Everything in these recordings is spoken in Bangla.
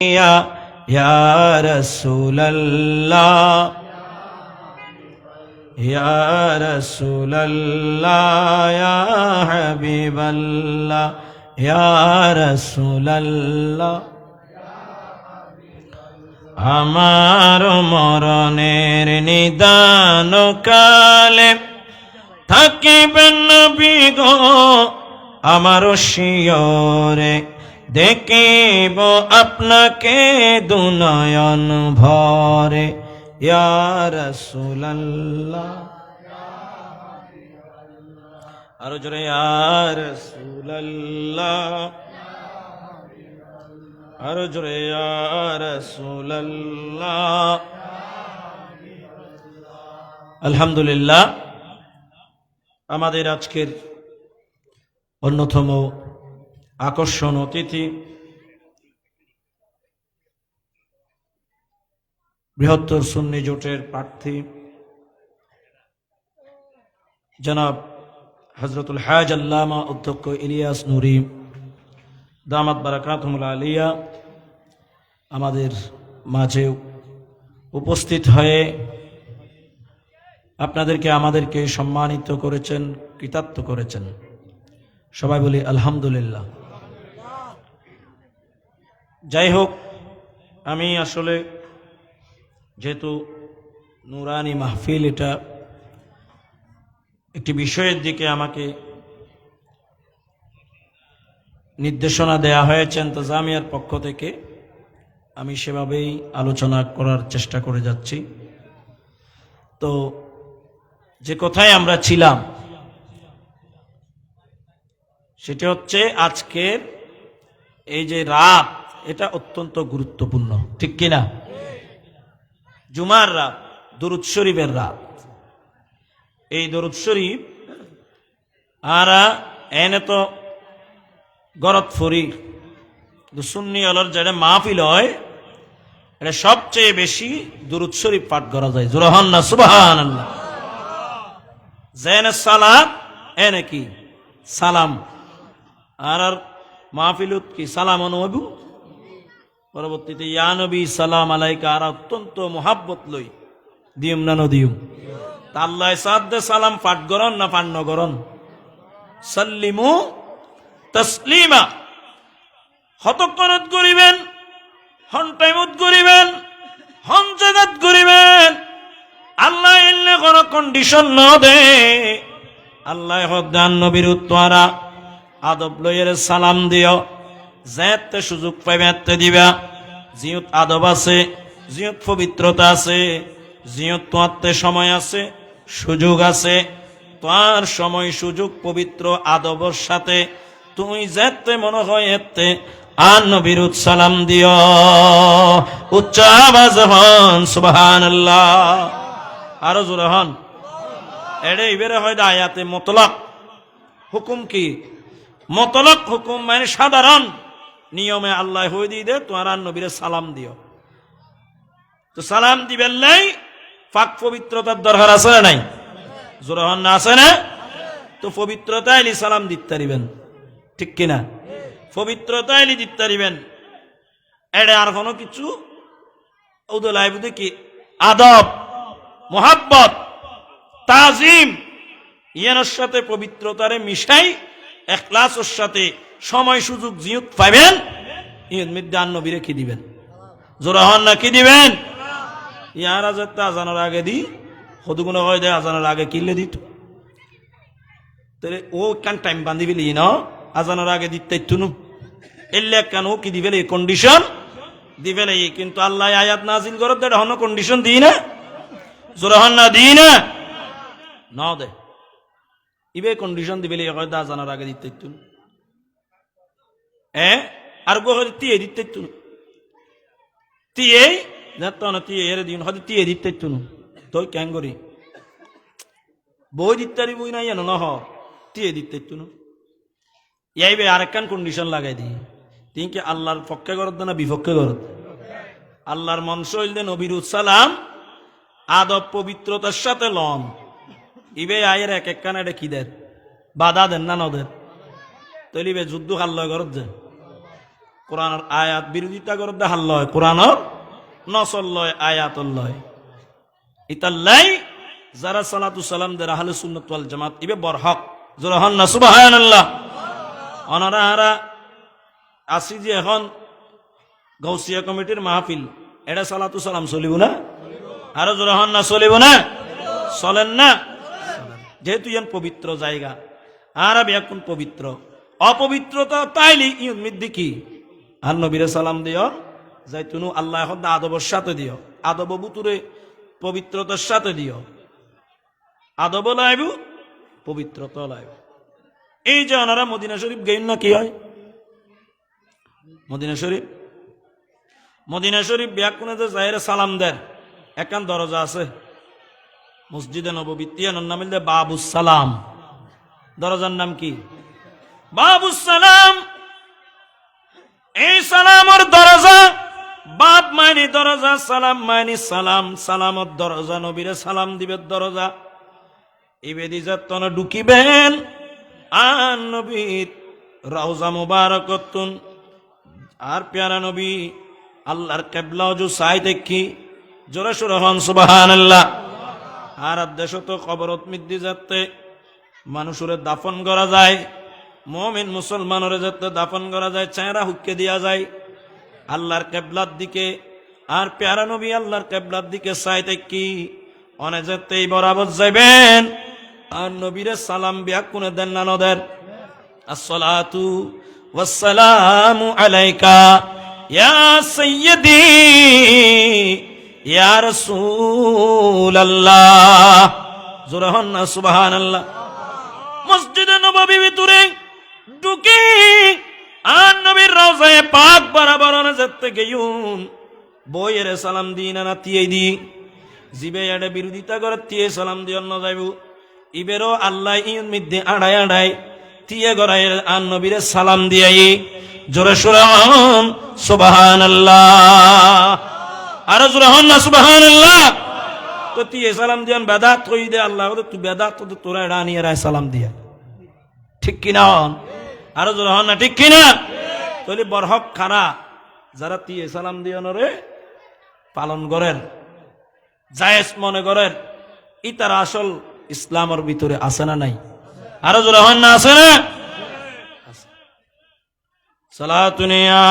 يا رسول الله يا رسول الله يا حبيب الله يا رسول الله আমার মরণের নিদান কালে থাকিবেন নবী গো আমার শিয়রে দেখিব আপনাকে দুনয়ন ভরে ইয়া রাসূলুল্লাহ আরো জোরে ইয়া রাসূলুল্লাহ আরো জোরে ইয়া রাসূলুল্লাহ। আলহামদুলিল্লাহ, আমাদের আজকের অন্যতম আকর্ষণ অতিথি বৃহত্তর সুন্নি জোটের প্রার্থী জনাব হযরতুল হাজ আল্লামা অধ্যক্ষ ইলিয়াস নুরি দামাত বারাকাতুহুল আলিয়া আমাদের মাঝে উপস্থিত হয়ে আপনাদেরকে আমাদেরকে সম্মানিত করেছেন, কৃতার্থ করেছেন। সবাই বলি আলহামদুলিল্লাহ। যাই হোক, আমি আসলে যেহেতু নুরানি মাহফিল, এটা একটি বিষয়ের দিকে আমাকে নির্দেশনা দেয়া হয়েছে ইন্তজামিয়ার পক্ষ থেকে, আমি সেভাবেই আলোচনা করার চেষ্টা করে যাচ্ছি। তো যে কথায় আমরা ছিলাম সেটা হচ্ছে আজকের এই যে রাত, এটা অত্যন্ত গুরুত্বপূর্ণ, ঠিক কিনা? জুমার রাত, দরুদ শরীফের রাত। এই দরুদ শরীফ আর এনে তো গরত ফরি সুন্নি আলোর যেটা মাহফিল হয়, এটা সবচেয়ে বেশি দরুদ শরীফ পাঠ করা যায়। জোরহান না সুবহানাল্লাহ। জেনে সালাত, এনে কি সালাম, আর মাহফিলত কি সালাম অনুভব, পরবর্তীতে ইয়া নবী সালাম আলাইকা, আর অত্যন্ত মোহাব্বত লই দিম না নদিম তা আল্লাহ সাদ্দে সালাম পাঠ করন না পাঠ নগরন, সাল্লিমু তাসলিমা। হতকরত করিবেন, হন টাইমত করিবেন, হন জাগাত করিবেন। আল্লাহ এলে কোন কন্ডিশন ন দে, আল্লাহ হদান নবীর উত্তরা আদব লইয়ের সালাম দিও, যেতে সুযোগ পাইবে এতে দিবা। জিয়ত আদব আছে, জিয়ত পবিত্রতা আছে, জিয়ত তোয়াতে সময় আছে, সুযোগ আছে। তোর সময় সুযোগ পবিত্র আদবর সাথে তুই যেতে মনে হয় এতে আর নবীর সালাম দিও। উচ্চ আওয়াজ হন সুবহানাল্লাহ, আরো জোরে হন। এড়ে ইবেরে হয় আয়াতে মুতলাক হুকুম, কি মুতলাক হুকুম মানে সাধারণ নিয়মে আল্লাহ হয়ে দিয়ে দে তোমার আর নবীর সালাম দিও। তো সালাম দিবেন নাই, পাক পবিত্রতার দরকার আছে না নাই? জোরে হন না, আছে না? তো পবিত্রতা এলি সালাম দিতে পারিবেন, ঠিক কিনা? পবিত্রতা এলি দিতে পারিবেন। এড়ে আর কোনো কিছু ওদলাই বুঝে কি আদব, মোহাব্বত, তাজিম ইয়ানোর সাথে পবিত্রতারে মিশাই এখলাসের সাথে সময় সুযোগ জিয়ত পাইবেন, ইয়ের মধ্যে আর নবীরে কি দিবেন? জোরা হন না, কি দিবেন? ইয়ার আজারটা আজানোর আগে দি সদুগুণ হয় দেয়, আজানোর আগে কিনলে দিত তাহলে ও কান টাইম বান্ধি ফেলি ন, আজানোর আগে দিতে তুনু এলে কেন ও কি দিবে কন্ডিশন দিবে না। কিন্তু আল্লাহ আয়াত নাজিল করত এটা হন কন্ডিশন দিই না, জোরা হন না, দিই না ন দে ইবে কন্ডিশন দিবে হয়তো আজানোর আগে দিতে তুনু আর গো তিয়ে দিতে তুনু তিয়ে না তিয়ে এর দিন হয়তো তিয়ে দিতে তুনু তুই কেন করি বই দিতে বই নাই জানো নহ তিয়ে দিতে তুনু ইয়াইবে আরেকখান কন্ডিশন লাগাই দিই তিনকে আল্লাহর পক্ষে করত না বিপক্ষে করত। আল্লাহর মনস হইলে নবীর সালাম আদব পবিত্রতার সাথে লন ইবে আয়ের এক এক কান এটা কি দেন বাধা দেন না নদের তৈলিবে যুদ্ধ হাল্লয় করত যে কোরআনের আয়াত বিরোধিতা করে দেখাল লয়, কোরআনের নসল লয়, আয়াতল লয়। ইতাল্লাই যারা সালাতু সালাম দের আহলে সুন্নাত ওয়াল জামাত ইবে বরহক জোরহান না সুবহানাল্লাহ। অনারা আসি যে এখন গৌসিয়া কমিটির মাহফিল, এটা সালাতু সালাম চলিব না? আরো জোরহান না চলিব না? চলেন না? যেহেতু ইয়ান পবিত্র জায়গা, আর এখন পবিত্র অপবিত্রতা তাইলে ইউন মিদ্দি কি আর নবীরে সালাম দিও যাইতুনু আল্লাহ এখন আদবের সাথে দিও, আদব বুতুরে পবিত্রতার সাথে দিও, আদব লাইব পবিত্রতা লাইব। এই যে ওনারা মদিনা শরীফ গেইন না, কি হয় মদিনা শরীফ? মদিনা শরীফ ব্যাকুনে যে যাইরে সালাম দেয় একান দরজা আছে মসজিদে নববী, তিয়ানোর নাম হইলে বাবুস সালাম। দরজার নাম কি? বাবুস সালাম। এই সালামর দরজা, বাব মাইনি দরজা, সালাম মাইনি সালাম, সালামত দরজা, নবীরে সালাম দিবে দরজা। ইবেদি যতন ঢুকিবেন আর নবীর রওজা মুবারাকাতুন, আর প্যারা নবী আল্লাহর কিবলা ওযু সাই দেখি জোরে সুরে হন সুবহানাল্লাহ। আর দেশ তো কবরত মিদ্দি যাতে মানুষের দাফন করা যায়, মুমিন মুসলমানের যাতে দাফন করা যায়, চেহারা হুক্কে দিয়া যায় আল্লাহর কিবলার দিকে। আর প্যারা নবী আল্লাহর কিবলার দিকে চাই দেখি অনে যেতেই বরাবর যাইবেন আর নবীরে সালাম বিয়া কোনে দেন না নদের আসসালাতু ওয়াসসালামু আলাইকা ইয়া সাইয়্যিদি ইয়া রাসূলুল্লাহ। জোরে হন না সুবহানাল্লাহ। মসজিদে নববী ভিতরে ঢুকি আর নবীর রওজায়ে পাক বরাবর যেতে গিয়ুন বইয়ের সালাম দিন না তিয়ে দি জিবে এডে বিরোধিতা করে তিয়ে সালাম দিও না যাইব ইবেরো আল্লাহ ইন মিদ্দে আড়াই আড়াই তিয়ে গড়াই আর নবীরে সালাম দিয়াই জোরে সুরে হন সুবহানাল্লাহ। আর জোরে হন না সুবহানাল্লাহ। তো তিয়ে সালাম দিয়ান বেদাত কই দে আল্লাহ তুই বেদাত তো তোরা রানি রায় সালাম দিয়া, ঠিক কিনা হন? আরো জোরে হন না ঠিক কিনা? তাহলে বরহক খারা যারা তিয়ে সালাম দিয়ান রে পালন করেন জায়েজ মনে করেন, ইতার আসল ইসলামের ভিতরে আছে না নাই? আরো জোরে হন না আছে না? সালাতুনিয়া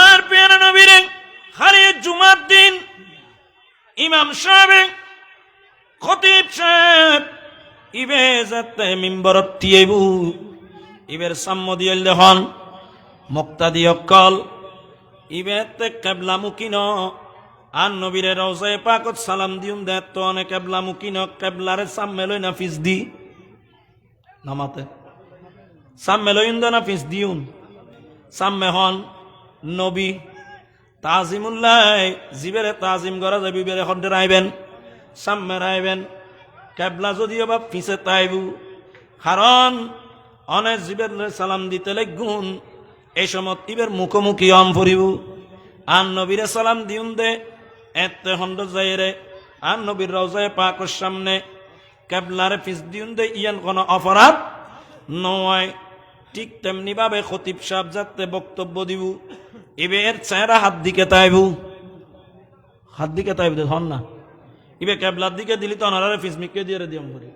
আর প্যারা নবীরে হারিয়ে জুমার দিন ইমাম সাহেব খতিব সাহেব ইবে যাতে মিম্বরত তিয়েবু ইবের সাম্য দিয়ে হন মুক্তাদি অকল ইবেতে কিবলামুখী ন আর নবীরে রওজায়ে পাকত সালাম দিউন দে তো অনেক কিবলামুখী ন কিবলারে সামনে লই না ফিস দি নামাতে সামনে লইন না ফিস দিউন সামনে হন নবী তাজিমুল্লাহ জিবেরে তাজিম করা যাবে বেরে হন্ডে রাইবেন সামনে রাইবেন কেবলা যদিও বা পিছে তাইবু কারণ অনেক জিবের সালাম দিতে লাগুন এই সময় ইবের মুখোমুখি অম ফুরিব আর নবীরে সালাম দিউন দে এতে হন্ড যাইরে আর নবীর রওজায়ে পাকের সামনে কেবলারে পিছ দিউন দে ইয়ান কোনো অপরাধ নয়। ঠিক তেমনি ভাবে খতিব সাহেব যাতে বক্তব্য দিব ইবের চেহারা হাত দিকে তাইবু, হাত দিকে তাইবু হন না ইবে কেবলার দিকে দিলি তো অনারে ফিসমিকে দিয়ে দিয়ম করি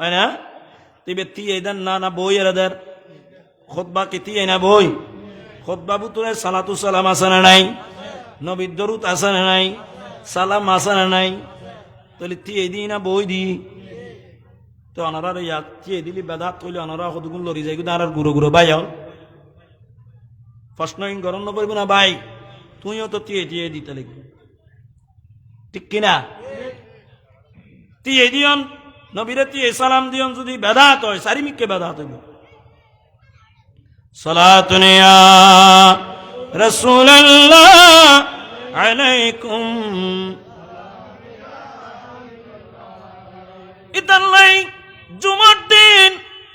হয় না? ইবে তিয়ে দেন না না বই এর দের খুতবা কি তিয়ে না বই খুতবা বুতুরে সালাতু সালাম আছে না নাই, নবীর দরুদ আছে না নাই, সালাম আছে না নাই, তাহলে তিয়ে দি না বই দি তো অনারা ইয়াদ তিয়ে দিলি বেদাত কইলে অনারা কতগুণ লড়ি যাই কিন্তু আর গুঁড়ো গুঁড়ো বাই হল প্রশ্ন গরম নপড়ব না ভাই তুইও তো তিয়ে দিয়ে দিতে লাগবে, ঠিক কিনা? তিয়ে দিয়ন নবীরে তিয়ে সালাম দিয়ন যদি বেদাত হয় সারিমিককে বেদাত হইব। সালাতুন ইয়া রাসূলুল্লাহ আলাইকুম ইতাল্লাই জুমার দিন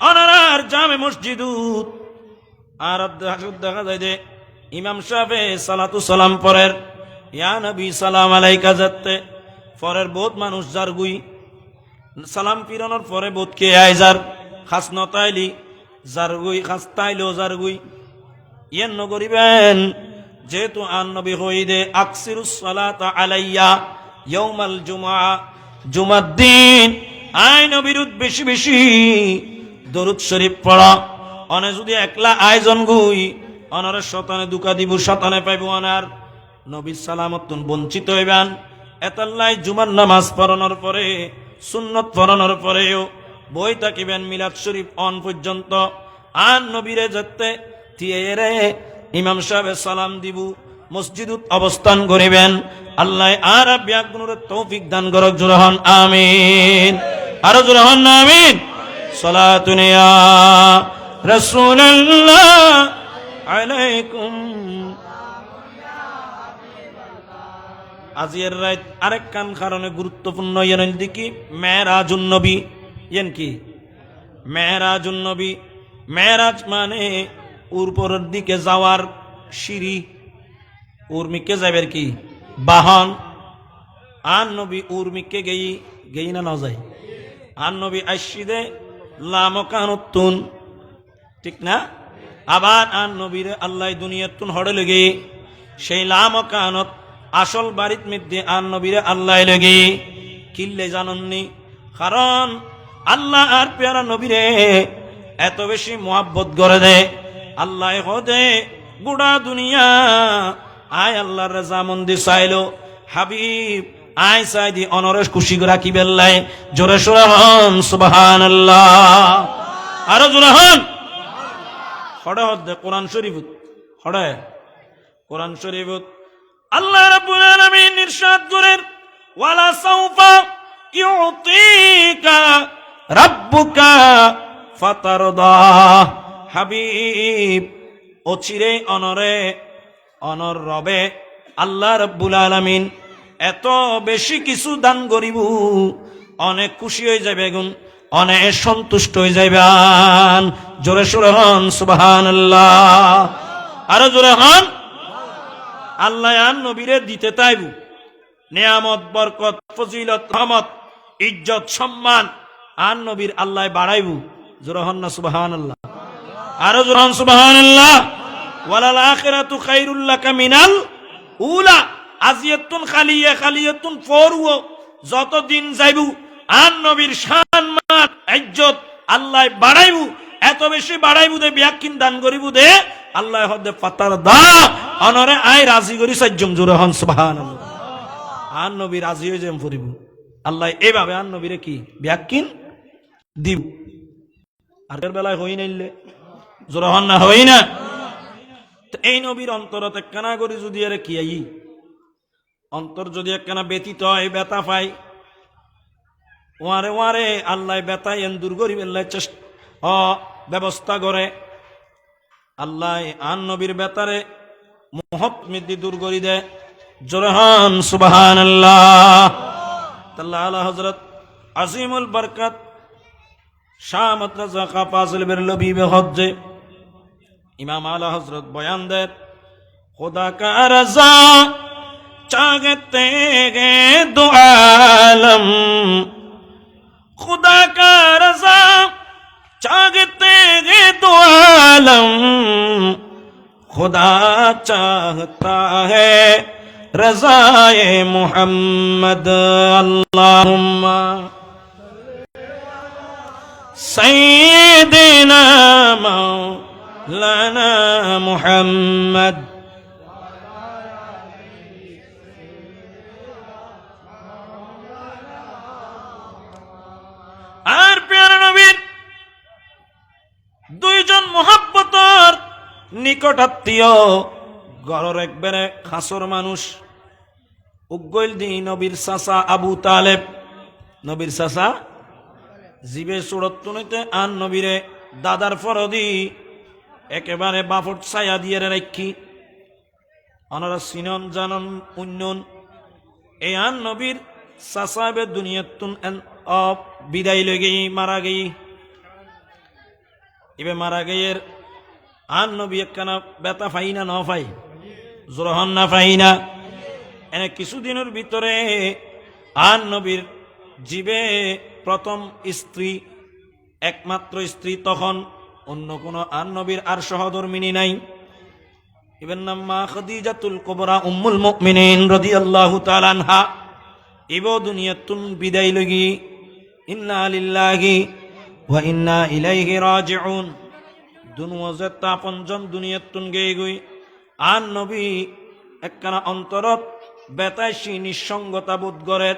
অনারার জামে মসজিদুত আর দেখা যায় যে ইমাম সাহেব সালাতু সালাম পরের ইয়া নবী সালাম আলাইকা যাতে পরের বহুত মানুষ যার গুই সালাম ফিরানোর পরে বোধকে আইজার খাস নতাইলি যার গুই খাস তাইলো যার গুই ইয়েন নগরিবেন যেহেতু আন নবী হইদে আকসিরুস সালাতা আলাইয়া ইয়াউমাল জুমআ জুমার দিন আই নবীর বেশি বেশি দরুদ শরীফ পড়া অনে যদি একলা আয়োজন গুই অনারে শতানে দুকা দিব শতানে পাইব অনার নবী সালামতুন বঞ্চিত হইবেন এতাল্লাই জুমার নামাজ পড়ানোর পরে সুন্নত পড়ানোর পরেও বই থাকিবেন মিলাদ শরীফ অন পর্যন্ত আর নবীরে যেতে থিয়েরে ইমাম সাহেব সালাম দিব মসজিদত অবস্থান করিবেন আল্লাহ আর ব্যাগুনের তৌফিক দান করক জোরহন আমিন আরো জোরহন আমিন সালাতুন ইয়া রাসূলুল্লাহ আলাইকুম আজির রাত আরেক কান কারণে গুরুত্বপূর্ণ ইয়েন দিকে মেরাজুন নবী ইয়েন কি মেরাজুন নবী মেরাজ মানে উপরের দিকে যাওয়ার সিঁড়ি উর্মিকে যাবের কি বাহন আন নবী উর্মিকে গেই না যায় আন নবী আশিদে লামকানুতুন ঠিক না আবার আন নবীরে আল্লাহ দুনিয়াতুন হড়ে লেগে সেই লামকানত আসল বাড়িত মধ্যে আন নবীরে আল্লাহ লেগে কিল্লে জানননি কারণ আল্লাহ আর পেয়ারা নবীরে এত বেশি মোহাব্বত করে দে আল্লাহ হদে গোটা দুনিয়া আয় আল্লাহর রাজামন্দি চাইলো হাবিব আয় চাই দি অনরেশ খুশি রাখি বেল্লাই জোরে সোরে হন সুবহানাল্লাহ আরো জোরে হন হড়ে হদে কোরআন শরীফত হড়ে কোরআন শরীফত আল্লাহ রাব্বুল আলামিন ইরশাদ করেন ওয়ালা সাউফা ইউতিকা রাব্বুকা ফাতারদা হাবিব অচিরে অনরে অনর রবে আল্লাহ রাব্বুল আলামিন এত বেশি কিছু দান করিব অনেক খুশি হয়ে যাবে গুণ অনেক সন্তুষ্ট হয়ে যাইবেন জোরে সোরে হন সুবহানাল্লাহ আরো জোরে হন আল্লাহ আর নবীরে দিতে তাইবু নিয়ামত বরকত ফজিলত রহমত ইজ্জত সম্মান আর নবীর আল্লাহ বাড়াইবু জোরে হন না সুবহানাল্লাহ আরো জোরে হন সুবহানাল্লাহ ওয়ালাল আখিরাতু খায়রুল লাকা মিনাল উলা আজিয়াতুন খালিয়া খালিয়াতুন ফরু যতদিন যাইবু আর নবীর সম্মান ইজ্জত আল্লাহ বাড়াইবু এত বেশি বাড়াইবু দে ব্যাকিন দান করিবু দে আল্লাহ হদে পাতার দা অনরে আই রাজি করি সাজ্জম জোরে হন সুবহানাল্লাহ আর নবী রাজি হয়ে যেম ফরিব আল্লাহ এইভাবে আর নবীরে কি ব্যাকিন দিব আর বেলায় হই নাইলে জোরে হন না হই না এই নবীর অন্তরত একখানা করি যদি এর কি আই অন্তর যদি একখানা ব্যতীত হয় ব্যথা পাই ওয়ারে ওয়ারে আল্লাহ ব্যথা এন দূর করি আল্লাহ চেষ্টা ব্যবস্থা করে আল্লাহ আন নবীর বেতারে মোহত মিদ্দি দূর করি দে জোরে হন সুবহানাল্লাহ তাল্লাহ আলা হযরত আজিমুল বরকত শাহ মাদ্রাসা কা ফাজিল বেরলবি হজ্জে ইমাম আলা হযরত বয়ান দে খোদা কা রজা চাহতে গে দো আলম खुदा का रज़ा चाहते हैं दो आलम खुदा चाहता है रज़ाए मुहम्मद अल्लाहुम्मा सय्यिदना मौलाना मुहम्मद আর প্রিয় নবীর দুইজন মুহাব্বতর নিকটাত্মীয় ঘরের একবারে খাসর মানুষ উগল দি নবীর চাচা আবু তালেব নবীর চাচা জিবে সুরত্তনিতে আন নবীরে দাদার ফরদি একেবারে বাফট ছায়া দিয়ে রাখি অনারা সিনন জানন উন্নন এই আন নবীর চাচাবে দুনিয়াতুন বিদায় লই গেই মারা গেই এবার মারা গেয়ের আন নবী একখানা বেতা পাই না ন পাই জোরহন না পাই না এনে কিছুদিনের ভিতরে আন নবীর জীবে প্রথম স্ত্রী, একমাত্র স্ত্রী, তখন অন্য কোনো আর নবীর আর সহধর্মিনী নাই। ইবেন নাম মা খাদিজাতুল কুবরা উম্মুল মুমিনিন রাদিয়াল্লাহু তাআলা আনহা। ইবো দুনিয়াতুন বিদায় লগি, ইন্না লিল্লাহি ওয়া ইন্না ইলাইহি রাজিউন। দুনওয়াজে তাপনজন দুনিয়াতুন গেই গই। আর নবী একখানা অন্তরত বেতাইশি নিঃসঙ্গতা বোধ করেন,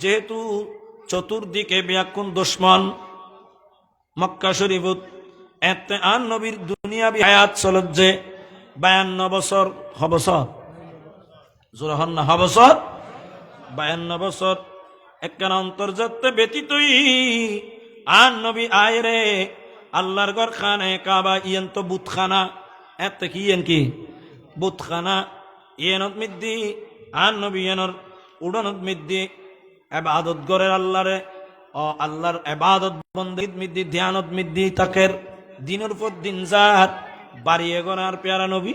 যেহেতু চতুর্দিকে ব্যাকুণ দুশ্মন মক্কা শরীফত। এতে আর নবীর দুনিয়াবি হায়াত চলত যে 52 বছর হবছর, জোরহন না হবছর, 52 বছর একখানা অন্তর্জাতে ব্যতীতই আর নবী আয় রে আল্লাহর ঘর খানে কাবা, ইয়েন তো বুতখানা, এতে কি ইয়েন কি বুতখানা, ইয়েনত মিদ্দি আর নবী ইয়েনর উড়নত মিদ্দি এবাদত গরের আল্লাহরে, ও আল্লাহর এবাদত বন্দেগীত মিদ্দি ধ্যানত মিদ্দি তাকের দিনের পর দিন যার বাড়িয়ে গনার পেয়ারা নবী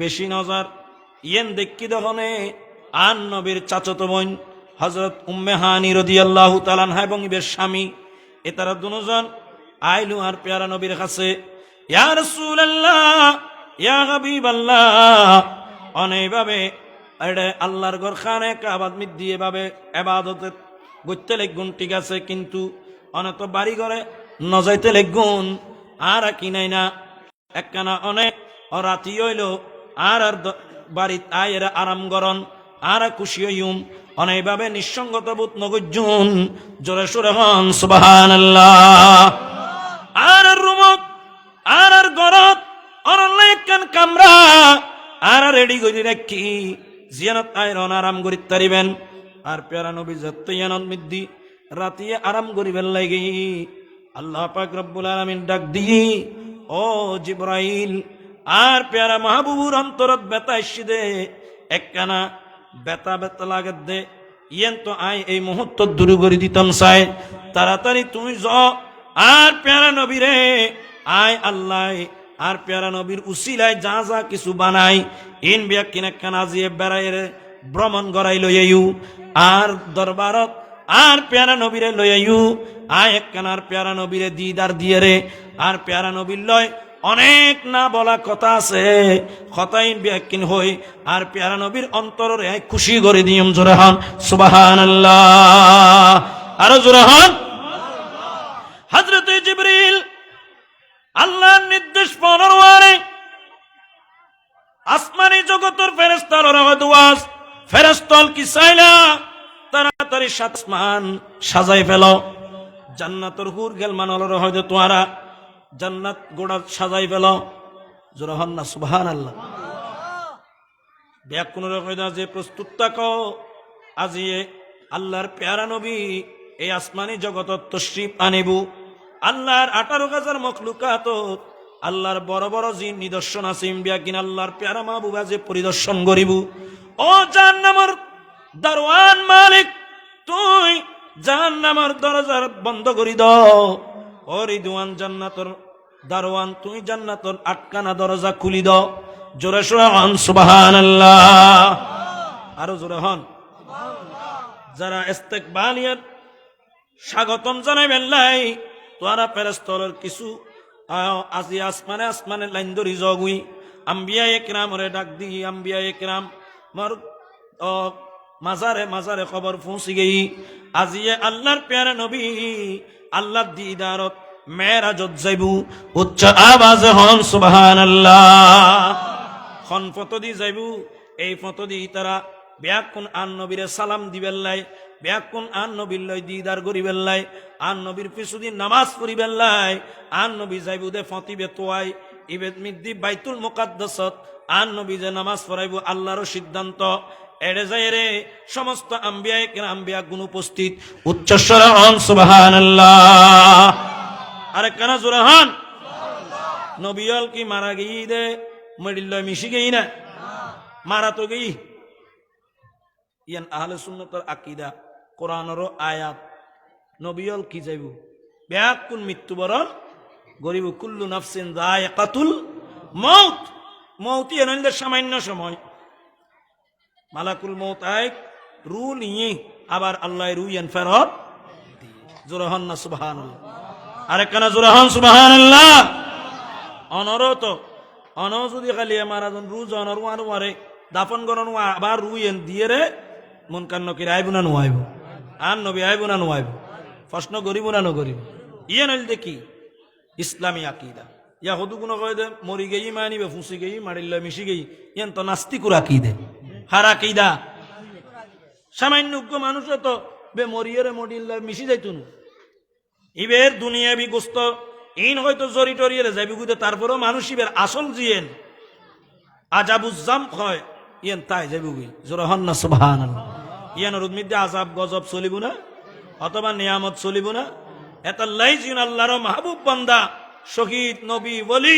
বেশি নজর। ইয়েন দেখি দহনে আর নবীর চাচত বোন হযরত উম্মে হানি রাদিয়াল্লাহু তাআলা আনহা এবং ইবের স্বামী, এ তারা দুজন আইলু আর পেয়ারা নবীর কাছে, ইয়া রাসূলুল্লাহ ইয়া হাবিবাল্লাহ। অনেকভাবে এডে আল্লাহর ঘর খানে কাবাত মিদ্দি এভাবে এবাদতে গইতে লেগুন, ঠিক আছে, কিন্তু অনেক বাড়ি ঘরে নজাইতে লেগুন আর কি নাই না একখানা অনেক রাতি হইল আর আর বাড়িত আয়ের আরাম গরন আর খুশি হইম, অনেকভাবে নিঃসঙ্গত বোধ নগজুন, জোরে সোরে হন সুবহানাল্লাহ। আর রুমত আর গরত অনেকখান কামরা আর রেডি করে রাখি জিয়ানত আয়রন আরাম করিতে পারিবেন। আর পেয়ারা নবী যত্তিয়ানত মিদ্দি রাতিয়ে আরাম করিবেন লাগি আল্লাহ পাক রব্বুল আলামিন ডাক দি, ও জিবরাইল, আর পেয়ারা মাহবুবুর অন্তরত বেতা এসি দে, একখানা বেতা বেতা লাগে দে, ইয়েন তো আয় এই মুহূর্ত দূর করে দিতাম চাই, তাড়াতাড়ি তুমি য। আর পেয়ারা নবী রে আয় আল্লাহ আর পেয়ারা নবীর উসিলায় যা যা কিছু বানাই ইন ব্যাকিন একখানা জিয়ে বেড়াই ভ্রমণ করাই লইয়াইউ, আর দরবারত আর পেয়ারা নবীরে লইয়াইউ, আয় একখানার পেয়ারা নবীরে দিদার দিয়ে রে। আর পেয়ারা নবীর লয় অনেক না বলা কথা আছে, কথাইন ব্যাকিন হই আর পেয়ারা নবীর অন্তরে খুশি করে দিয়ম। জোরে হন সুবহানাল্লাহ, আরো জোরে হন। হযরতে জিবরিল আল্লাহর নির্দেশ পরওয়ারে আসমানি জগতের ফেরেশতারা ওয়াজ ফেরেশতল কি চাইলা তাড়াতাড়ি সাত আসমান সাজাই ফেলো, জান্নাতের হুর গেল মানলর হয়তো তোমরা জান্নাত গোড়া সাজাই ফেলো। জোরে হন না সুবহানাল্লাহ। ব্যাকুণের কইদা যে প্রস্তুত থাকো, আজি আল্লাহর পেয়ারা নবী এই আসমানি জগতত তশরিফ আনিবু। আল্লাহর 18,000 মখলুকাত আল্লাহর বড় বড় যে নিদর্শন আছে ব্যাকিন আল্লাহর পেয়ারা মাহবুবা যে পরিদর্শন করিব। ও জাহান্নামের দারওয়ান মালিক, তুই জাহান্নামের দরজা বন্ধ করি দাও। ও রিদওয়ান জান্নাতের দারওয়ান, তুই জান্নাতের আটকানা দরজা খুলি দাও। জোরে সোরে হন সুবহানাল্লাহ, আরো জোরে হন। যারা ইস্তেকবালিয়াত স্বাগতম জানাইবেন লাই তোরা ফেরেশতার কিছু আজি আসমানে আসমানে লাইন ধরি জগুই আম্বিয়া একরামরে ডাক দি, আম্বিয়া একরাম মর মাজারে মাজারে খবর পৌঁছি গই, আজিয়ে আল্লাহর প্যারা নবী আল্লাহর দিদারত মেরাজত যাইবু। উচ্চ আওয়াজে হন সুবহানাল্লাহ। খন ফটো দি যাইবু, এই ফটো দি তারা ব্যাকুন আন নবীরে সালাম দিবেন লাই, ব্যাকুন আন নবীর লই দিদার করিবেন লাই, আন নবীর পিছুদি নামাজ পড়িবেন লাই। আন নবী যাইবু দে ফতিবে তোয়াই ইবেদ মিদ্দি বাইতুল মুকাদ্দাসত আন নবী যে নামাজ পড়াইবু আল্লাহর সিদ্ধান্ত। এড়ে যায় রে সমস্ত আম্বিয়া কেরাম গুণ উপস্থিত। উচ্চস্বরে হন সুবহানাল্লাহ, আরে কানা জোরে হন। নবীল কি মারা গই দে মরিল মিশি গই না, মারা তো গই। ইয়ান আহলে সুন্নতের আকীদা, কোরআনেরও আয়াত, নবীল কি যাইব ব্যাকুন মৃত্যুবরণ গরিব। কুল্লু নাফসিন যায়কাতুল মউত, মউতি এনদের সামান্য সময় মালাকুল মউত আয় রু নিয়ে আবার আল্লাহ রু ইয়ান ফেরত। জোরে হন না সুবহানাল্লাহ। আরেকখানা জোরে হন সুবহানাল্লাহ। অনরত অন যদি খালি মারাজন রুজ অনর ওয়ার ওয়ারে দাফন করন আবার রুইয়েন দিয়ে রে মন কান্ন কিরা আইব না নোয়াইব আর নবী আইব না নোয়াইব প্রশ্ন করিব না নকরিব ইয়ে নইল দেখি ইসলামী আকিদা ইয়া হদু কোনো কয় দে মরি গেই মানিবে ফুসি গেই মারিল্লা মিশি গেই ইয়ান তো নাস্তিকুর আকিদে হার আকিদা সামান্য মানুষ তো বে মরিয়ে মরিল্লা মিশি যাইতুন ইবের দুনিয়াবি গোস্ত ইন হয়তো জরি টরিয়ে যাইবি গুদে তারপরও মানুষ ইবের আসল জিয়েন আজাবুজ্জাম হয় ইয়ান তাই যাইবি গুই জোরে হন না সুবহানাল্লাহ। ইয়ানোর উদ্মিদ্যে আজাব গজব চলিব না অথবা নিয়ামত চলিব না এতাল্লাই জিন আল্লাহর মাহবুব বান্দা শহীদ নবী বলি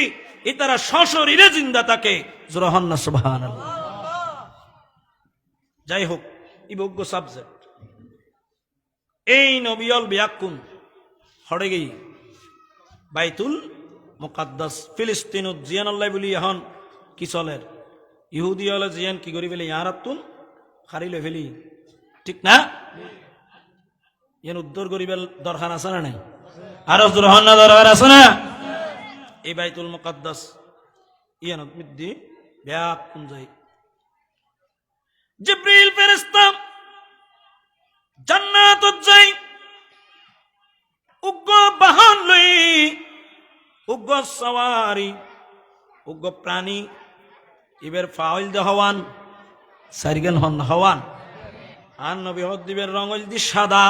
ইতারা সশরীরে জিন্দা থাকে জোরে হন না সুবহানাল্লাহ। যাই হোক ইবজ্ঞ সাবজেক্ট এই নবিয়ল বিয়াকুন হড়ে গেই বাইতুল মুকাদ্দাস ফিলিস্তিনত জিয়ান আল্লাহ বলি এখন কি চলের ইহুদি হলে জিয়ান কি করি ফেলি ইয়ারাতুন খারিলে ফেলি ঠিক না ইয়ান উদ্ধার করিবার দরকার আছে না নাই আরো দরকার না দরকার আছে না এই বাইতুল মুকাদ্দাস ইয়ান মিদ্দি বিয়াকুন যাই জিবরিল ফেরেশতা জান্নাতত যাই উগ্র বাহন লই উগ্র সওয়ারি উগ্র প্রাণী ইবের ফাইল দে হওয়ান সারিগান হন হওয়ান আর নবী হদ দিবের রঙল দি সাদা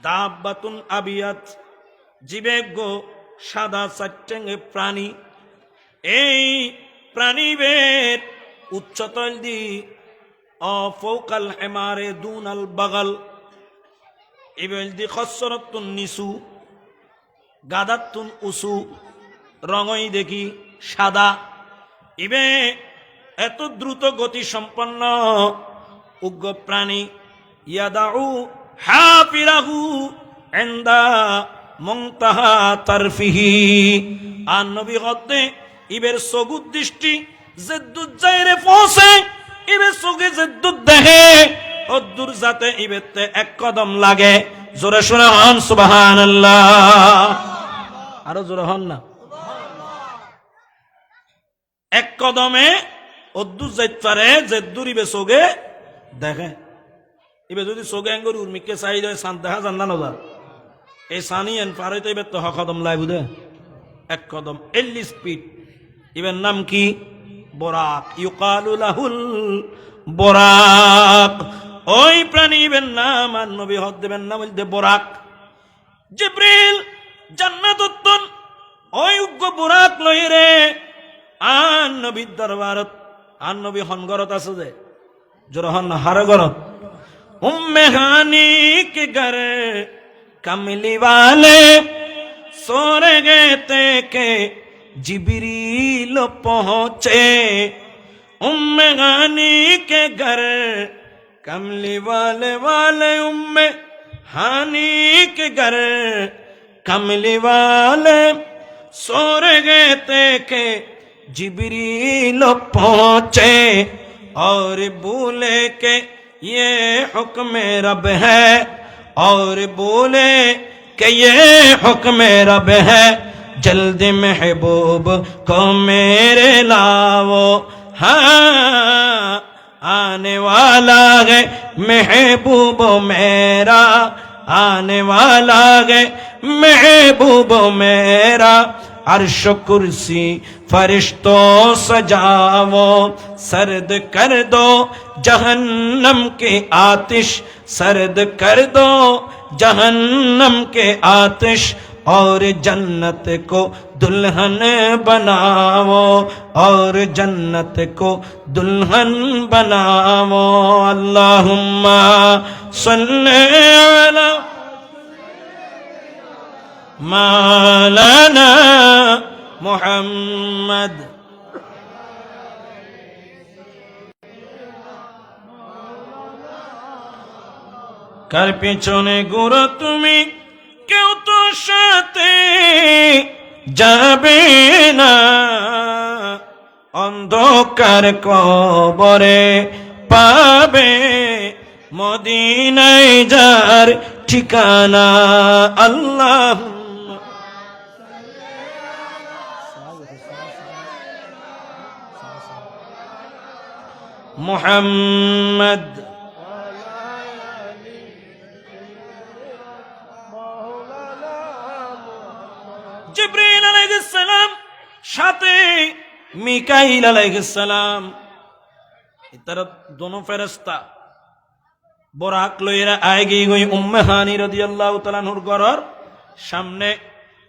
দাব্বাতুন আবিয়াত জিবে গো সাদা চারটেঙ্গে প্রাণী এই প্রাণীবের উচ্চতল দি অফৌকাল হেমারে দুনাল বাগাল ইবেল দি খসরতুন নিসু গাদাতুন উসু রঙই দেখি সাদা ইবে এত দ্রুত গতি সম্পন্ন উগ্র প্রাণী ইয়াদাউ হাফিরাহু ইনদা মুনতাহা তারফিহি আর নবী হতে ইবের সগুদ দৃষ্টি জেদ্দুত যায়রে পৌঁছে ইবে সগে জেদ্দুত দেখে অদ্দুর যাতে ইবেতে এক কদম লাগে জোরে শুনে হন সুবহানাল্লাহ আরো জোরে হন না এক কদমে অদ্দুর যাইতে পারে জেদ্দুর ইবে সগে দেখে ইবে যদি সগে আঙ্গুর উর্মিকে চাই দেয় সান দেখা জান না নজা এই সানি এন পারে তো ইবে তো হ কদম লাই বুঝে এক কদম 40 স্পিড ইবের নাম কি বরাক ইউকালু লাহুল বরাক ওই প্রাণীবের নাম আর নবী হদ দেবেন নাম বলতে বরাক জিবরিল জান্নাতত ওই উগ্র বরাক লই রে আর নবীর দরবারত আর নবী হনগরত আছে যে জোর হন হার গরত উম্মে হানি কে ঘর কমলি वाले सोरे गए के जिब्रील पहुंचे उम्मे हानी के घर कमली वाले उम्मे हानी के घर कमली वाले सोरे गए थे के जिब्रील पहुंचे और बोले के ये हुक्म रब है और बोले कि ये हुक्म रब है जल्दी महबूब को मेरे लाओ हाँ आने वाला है महबूब मेरा आने वाला है महबूब मेरा अर्श कुर्सी फरिश्तों सजाओ सर्द कर दो जहन्नम के आतिश सर्द कर दो जहन्नम के आतिश और जन्नत को दुल्हन बनाओ और जन्नत को दुल्हन बनाओ अल्लाहुम्मा सल्ली अला मौलाना मुहम्मद কার পেছনে ঘুরো তুমি কেউ তো সাথে যাবে না অন্ধকার কবরে পাবে মদিনায় যার ঠিকানা। আল্লাহ মুহাম্মদ। জিবরিল আলাইহিস সালাম সাথে মিকাইল আলাইহিস সালাম, তারা দোনো ফেরেশতা বরাক লইরা আগে গই উম্মে হানি রাদিয়াল্লাহু তাআলা নূর ঘরের সামনে।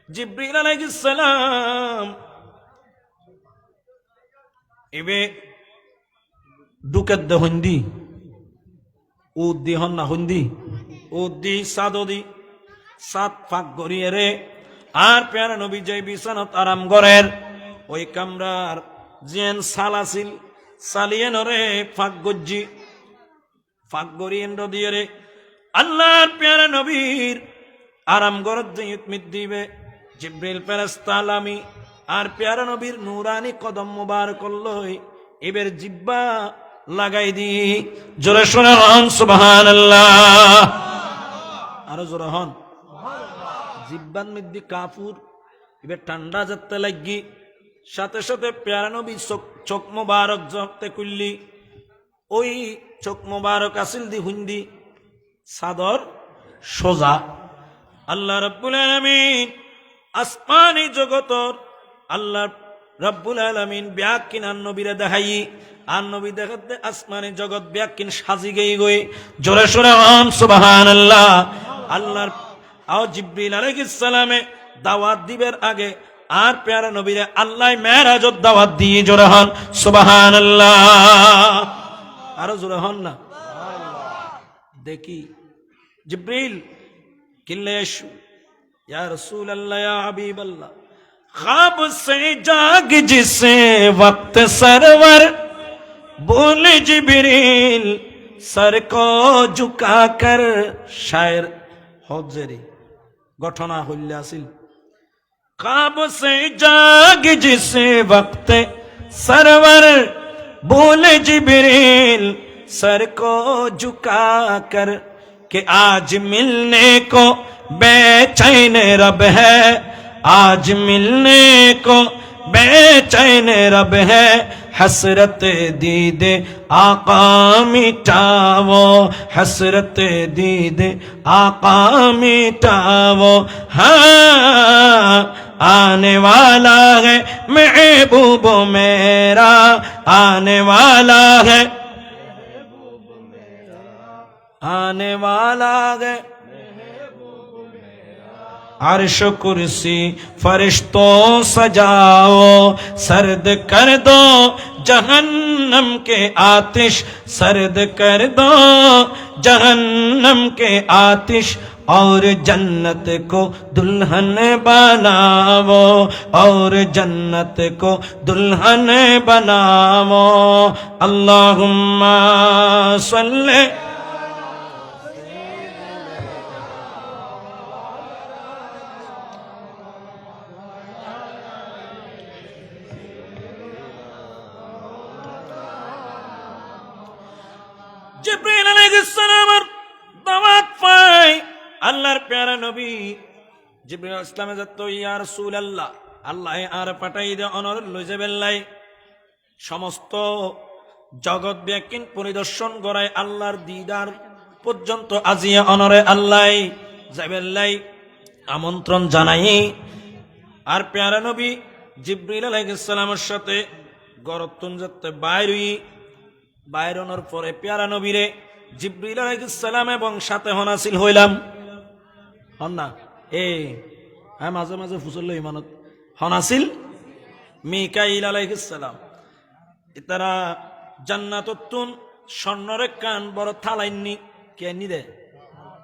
জিবরিল আলাইহিস সালাম এবে দুকেদ দে হন্দি উদ্দি হন না হন্দি উদ্দি সাদদি সাত ফাঁক গড়িয়ে রে। আর প্যারা নবী যাই বিছানত আরাম গরের ওই কামরার জেন সালাসিল সালিয়ে নরে ফাঁক গজ্জি ফাঁক গড়িয়ে দিয়ে রে। আল্লাহর প্যারা নবীর আরাম গরত মিত দিবে জিবরিল ফেরেশতা আলামি আর প্যারা নবীর নূরানি কদম মুবারক লই এবার জিব্বা লাগাই দি। জোরে শুনে হন সুবহানাল্লাহ, আরো জোরে হন। জিব্বান মধ্যে কাপুর এবার ঠান্ডা যাতে লাগি, সাথে সাথে প্যারা নবী চোখ মুবারক জগতে কুল্লি ওই চোখ মুবারক আসিল দি হুন্দি সাদর সোজা। আল্লাহ রাব্বুল আলামিন আসমানি জগতর আল্লাহ রাব্বুল আলামিন ব্যাকিন আর নবীরে দেখাই আর নবী দেখাতে আসমানি জগৎ ব্যাকিন সাজি গই গই। জোরে সোরে হন সুবহানাল্লাহ। আল্লাহর আও জিবরিল আলাইহিস সালামে দাওয়াত দিবের আগে আর প্যারা নবীরে আল্লাহ মেরাজত দাওয়াত দিয়ে। জোরে হন সুবহানাল্লাহ, আরো জোরে হন না। দেখি জিবরিল কিল্লেশ या रसूल अल्लाह या हबीब अल्लाह, ख्वाब से जाग जिसे वक्त सरवर बोले जिब्रील सर को झुका कर। शायर हौजरी घटना हल्लासिल ख्वाब से जाग जिसे वक्त सरवर बोले जिब्रील सर को झुका कर कि आज मिलने को बेचैन रब है, आज मिलने को बेचैन रब है। हसरत दीदे आका मिटावो, हसरत दीदे आका मिटावो। हाँ आने वाला है महबूब मेरा, आने वाला है आने वाला है। अर्श कुर्सी फरिश्तों सजाओ, सर्द कर दो जहन्नम के आतिश, सर्द कर दो जहन्नम के आतिश। और जन्नत को दुल्हन बनावो, और जन्नत को दुल्हन बनावो। अल्लाहुम्मा सल्ले জিবরিল আলাইহিস সালামের দাওয়াত পাই আল্লাহর প্যারা নবী জিবরিল আলাইহিস সালামে যত ইয়া রাসূলুল্লাহ আল্লাহ আর পাঠাই দে অনর লই যাবেলাই সমস্ত জগৎ ব্যাকিন পরিদর্শন করায় আল্লাহর দিদার পর্যন্ত আজিয়া অনরে আল্লাহ যাবেলাই আমন্ত্রণ জানাই। আর প্যারা নবী জিবরিল আলাইহিস সালামের সাথে গরতুন যেতে বাইরই বাইরনের পরে প্যারা নবীরে জিবরিল আলাইহিস সালাম এবং সাথে হনাসিল হইলাম হন না হ্যাঁ মাঝে মাঝে ফুসল ইমানত হনাসিল মিকাইল আলাইহিস সালাম। তারা জান্নাতুন স্বর্ণরে কান বড় থালাইননি কে নি দে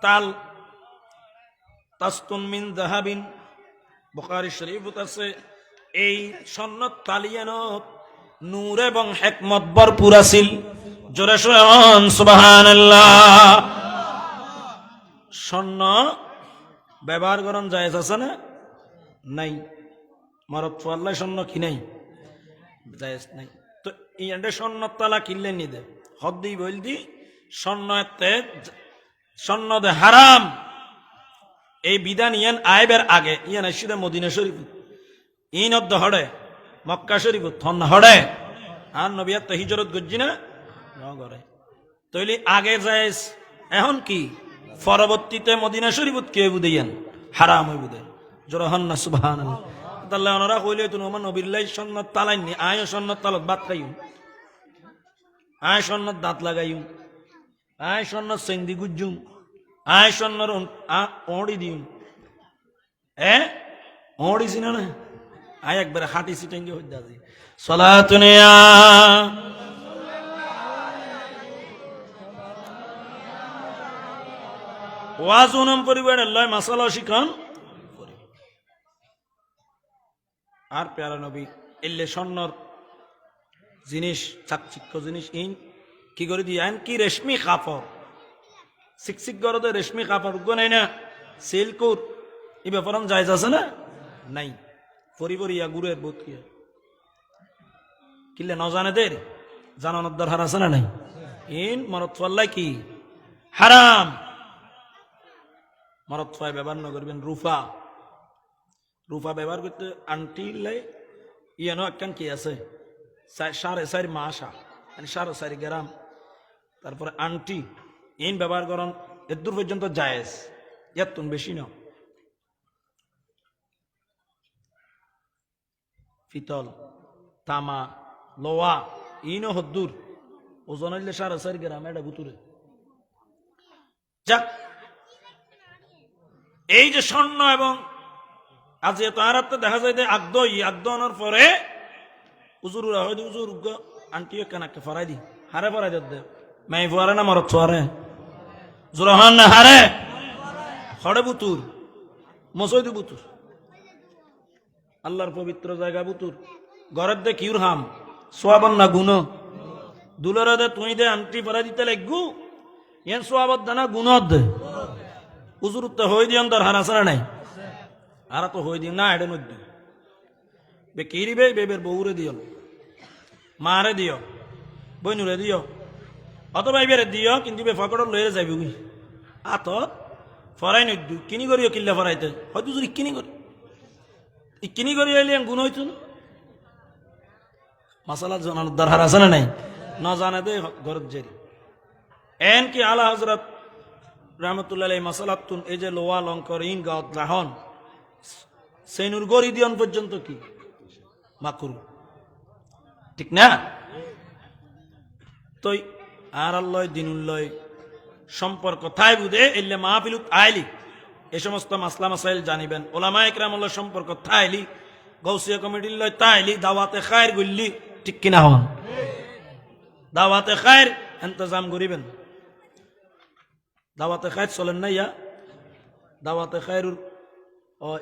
তাল তাস্তুন মিন যাহাবিন বুখারী শরীফত আছে এই স্বর্ণ তালিয়ানত নূর এবং হিকমত ভরপুর আছিল। জোরে শুনুন সুবহানাল্লাহ। স্বর্ণ ব্যবহার করন জায়েজ আছে না নাই? মারত আল্লাহ স্বর্ণ কি নাই জায়েজ নাই তো ইয়ান্ডে স্বর্ণ তালা কিনলে নি দে হদ্দি বলদি স্বর্ণ এতে স্বর্ণ দে হারাম এই বিধান ইয়ান আইবের আগে ইয়ান আসিদে মদিনা শরীফ ইন অদ্দ হড়ে মক্কা শরীফ থন হড়ে আর নবিয়াত তো হিজরত গজ্জি না করে তৈলি আগে যায় এখন কি পরবর্তীতে মদিনা শরীফ কে বুঝেন হারাম হই বুঝে জোরহন না সুবহানাল্লাহ তাল্লাহ ওনারা কইলে তুমি আমার নবীল্লাই সন্ন্যত তালাইনি আয় সন্ন্যত তালত বাদ খাইও আয় সন্ন্যত দাঁত লাগাইও আয় সন্ন্যত সেন্দি গুজ্জুম আয় সন্ন্যর ওড়ি দিও ওড়ি চিনা না আয় একবারে হাঁটি সিটেঙ্গে হইতে আজি সলাতুনিয়া ওয়াজ উনম পরিবারের লয় মাসালা শিখান আর প্যারা নবী এলে স্বর্ণর জিনিস চাকচিক্য জিনিস ইন কি করে দিয়ে আইন কি রেশমি কাপড় শিকশিক গরদে রেশমি কাপড় গো নাই না সিল্কুর এই ব্যাপার জায়জ আছে না নাই পরিবরিয়া গুড়ের বোধ কি কিলে ন জানে দের জানানোর দরকার আছে না নাই ইন মরত ফাল্লাই কি হারাম মরত ফাই ব্যবহার না করবেন রুফা রুফা ব্যবহার করতে আন্টি লাই ইয়ানো একখান কি আছে 4.5 মাসা মানে 4.5 গ্রাম তারপরে আন্টি ইন ব্যবহার করন এর দূর পর্যন্ত জায়েজ এতন বেশি না পিতল তামা লোয়া ইনো হদ্দুর ওজন হইলে 4.5 গ্রাম এটা বুতুরে যাক এই যে স্বর্ণ এবং আজ এত আরাতে দেখা যায় যে আগদ আনার পরে উজুরুরা হয়তো উজুর আন্টিও কেনাকে ফরাই দি হারে ফরাই দে মাই ফুয়ারে না মরত ফুয়ারে জোরহান না হারে হড়ে বুতুর মসৈদি বুতুর আল্লাহর পবিত্র জায়গা বুতুর ঘরের দে কিউর হাম সোয়াবন না গুণ দুলের দে তুই দে আন্টি ফরাই দিতে লাগু ইয়ান সোয়াবত দানা গুণত দে উজুর তো হই দিয়ান তোর হার আসরা নাই আর তো হই দিও না এডে নদ্য বে কিরিবে বেবের বউরে দিও মারে দিও বইনুরে দিও অথবা এবারে দিও কিন্তু বে ফকড় লয়ে যাইবি বুঝি আত ফরাই নদ্য কিনি করিও কিল্লা ফরাইতে হয়তো যদি কিনি করি ইকিনি করি এলি গুণ হইতো না মাসালা জানানোর দরকার আছে না নাই ন জানে দে ঘরত জেরি এন কি আলা হযরত রহমতুল্লাহ আলাইহি মাসালাতুন এই যে লোয়া লঙ্কর ইন গাওত লাহন সেনুর গরি দিয়ন পর্যন্ত কি মাকুর ঠিক না তই আর আল্লাহ দিনুল্লাহ সম্পর্ক থাই বুঝে এলে মাহফিলুত আইলি এ সমস্ত মাসলা মাসাইল জানিবেন ওলামা ইকরামুল্লাহ সম্পর্ক থাইলি গৌসিয়া কমিটির লয় তাইলি দাওয়াতে খায়ের গুল্লি ঠিক কিনা হন দাওয়াতে খায়ের ইন্তজাম করিবেন দাওয়াতে খায়ের চলেন না ইয়া দাওয়াতে খায়ের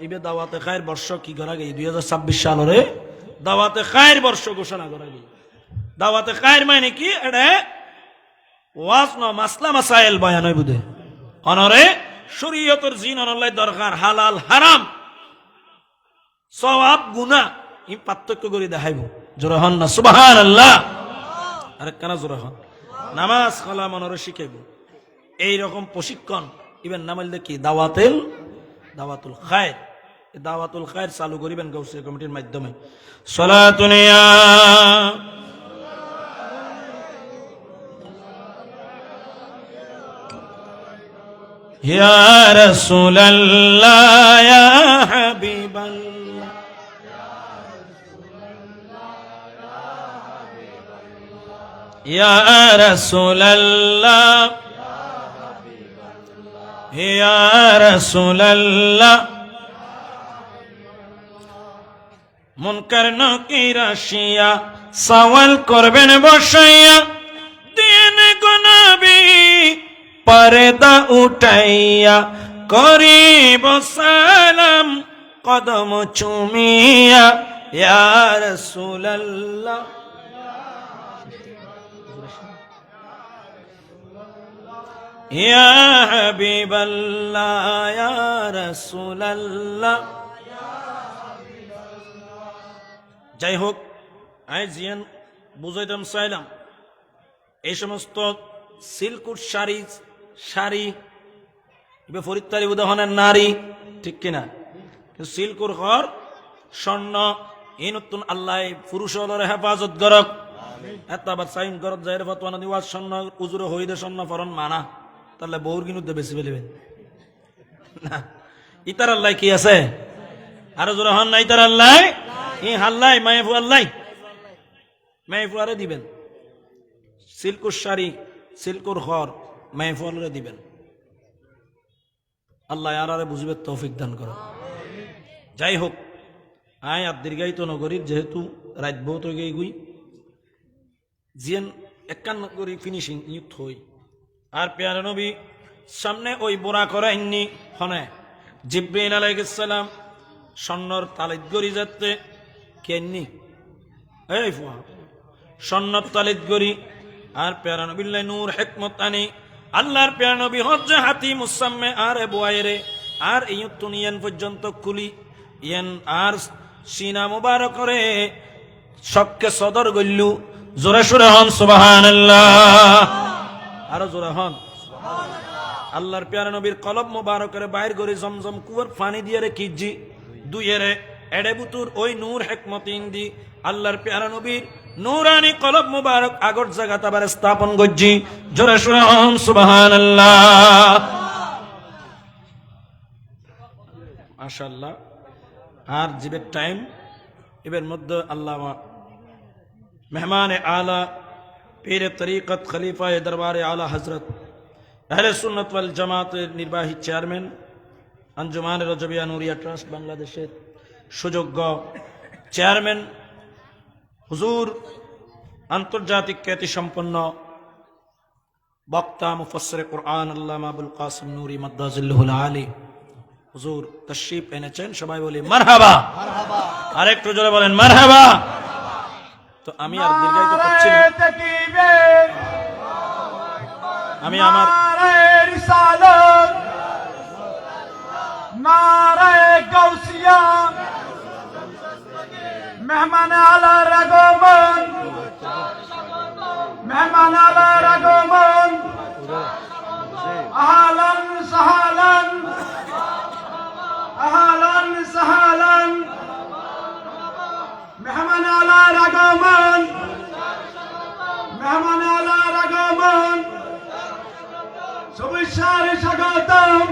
ইবে দাওয়াতে খায়ের বর্ষ কি করা গেই 2026 সালরে দাওয়াতে খায়ের বর্ষ ঘোষণা করা গেই দাওয়াতে খায়ের মানে কি এটা ওয়াজ ন মাসলা মাসাইল বয়ান হই বুঝে অনরে শরীয়তের জিন অনলাই দরকার হালাল হারাম সওয়াব গুনাহ ই পার্থক্য করে দেখাইব জোরহন না সুবহানাল্লাহ আরে কেন জোরহন নামাজ কালাম অনরে শিখাইব এই রকম প্রশিক্ষণ ইবেন নামাল দেখি দাওয়াতুল খায়ের দাওয়াতুল খায়ের চালু করিবেন গৌসিয়া কমিটির মাধ্যমে সালাতুনিয়া ইয়া রাসূলুল্লাহ ইয়া হাবিবাল্লাহ ইয়া রাসূলুল্লাহ ইয়া রাসূলুল্লাহ মুনকার নাকির আসিয়া সওয়াল করবেন বসাইয়া দিন গো নবী পর্দা উঠাইয়া করিব সালাম কদম চুমিয়া ইয়া রাসূলুল্লাহ ইয়া হাবিবাল্লাহ ইয়া রাসূলুল্লাহ যাই হোক আই জিয়ান বুঝাইতাম চাইলাম এই সমস্ত সিল্কুট শাড়ি এবার ফরিদতারি উদাহরণের নারী ঠিক কিনা? সিলকুর ঘর স্বর্ণ এই নতুন আল্লাহ পুরুষ হলরে হেফাজত করক। এত আবার সাইন করত যাই ফতোয়া নদী ওয়াজ স্বর্ণ উজুরে হইদে স্বর্ণ ফরন মানা তাহলে বউর কিনুতে বেশি ফেলিবেন না। ইতার আল্লাহ কি আছে? আরো জোরে হন না ইতার আল্লাহ ই হাল্লাই মায়েফু আল্লাহ মায়েফু আরে দিবেন। সিল্কুর শাড়ি সিল্কুর ঘর মায়েফু আল্লাহ দিবেন। আল্লাহ আর বুঝবে তৌফিক দান করো। যাই হোক আয় আর দীর্ঘায়িত নগরীর যেহেতু রাত বহুত হয়ে গই গুই জিয়ান একান্ন করি ফিনিশিং নিউত হই আর পেয়ারা নবী সামনে ওই বোরা করে আইনি হনে জিব্রাইল আলাইহিস সালাম স্বর্ণর তালিত গড়ি যাতে কেননি এই ফুয়া স্বর্ণর তালিত গড়ি আর পেয়ারা নবীর নূর হিকমত আনি আল্লাহর পেয়ারা নবী হজ্জে হাতি মুসাম্মে আর বুয়াইরে আর এই তুনিয়ান পর্যন্ত কুলি ইয়ান আর সিনা মুবারক করে সবকে সদর গল্লু জোরে সুরে হন সুবহানাল্লাহ। আরো জোরে হন আল্লাহর প্যারা নবীর কলব মুবারকের বাইর করে জমজম কুয়ার পানি দিয়ে রে কিজি দুইয়েরে এডে বুতুর ওই নূর হিকমতিন দি আল্লাহর প্যারা নবীর নূরানি কলব মুবারক আগর জায়গা তাবার স্থাপন গজ্জি জোরে সুরে হন সুবহানাল্লাহ। মাশাআল্লাহ। আর জিবের টাইম এবার মধ্যে আল্লাহ মেহমান আলা পীর তরিকত খলিফা দরবারে আলা হজরত আহলে সুন্নাত ওয়াল জামাতের নির্বাহী চেয়ারম্যান আঞ্জুমান রজবিয়া নুরিয়া ট্রাস্ট বাংলাদেশের সুযোগ্য চেয়ারম্যান হুজুর আন্তর্জাতিক খ্যাতি সম্পন্ন বক্তা মুফাসসির কুরআন আল্লামা আবুল কাসিম নূরি মাদ্দাজিল্লাহুল আলী হুজুর তশরিফ এনেছেন। সবাই বলি মারহাবা। আরেকটু জোরে বলেন মারহাবা। তো আমি আর দীর্ঘায়িত করছি না, আমি আমার রিসালাত নারায়ে গাউসিয়া মেহমান আলার আগমন মেহমান আলার আগমন আহলান সাহলান আহলান সাহলান মেহমান আলার আগমন মেহমান আলার আগমন শুভেচ্ছার স্বাগতম।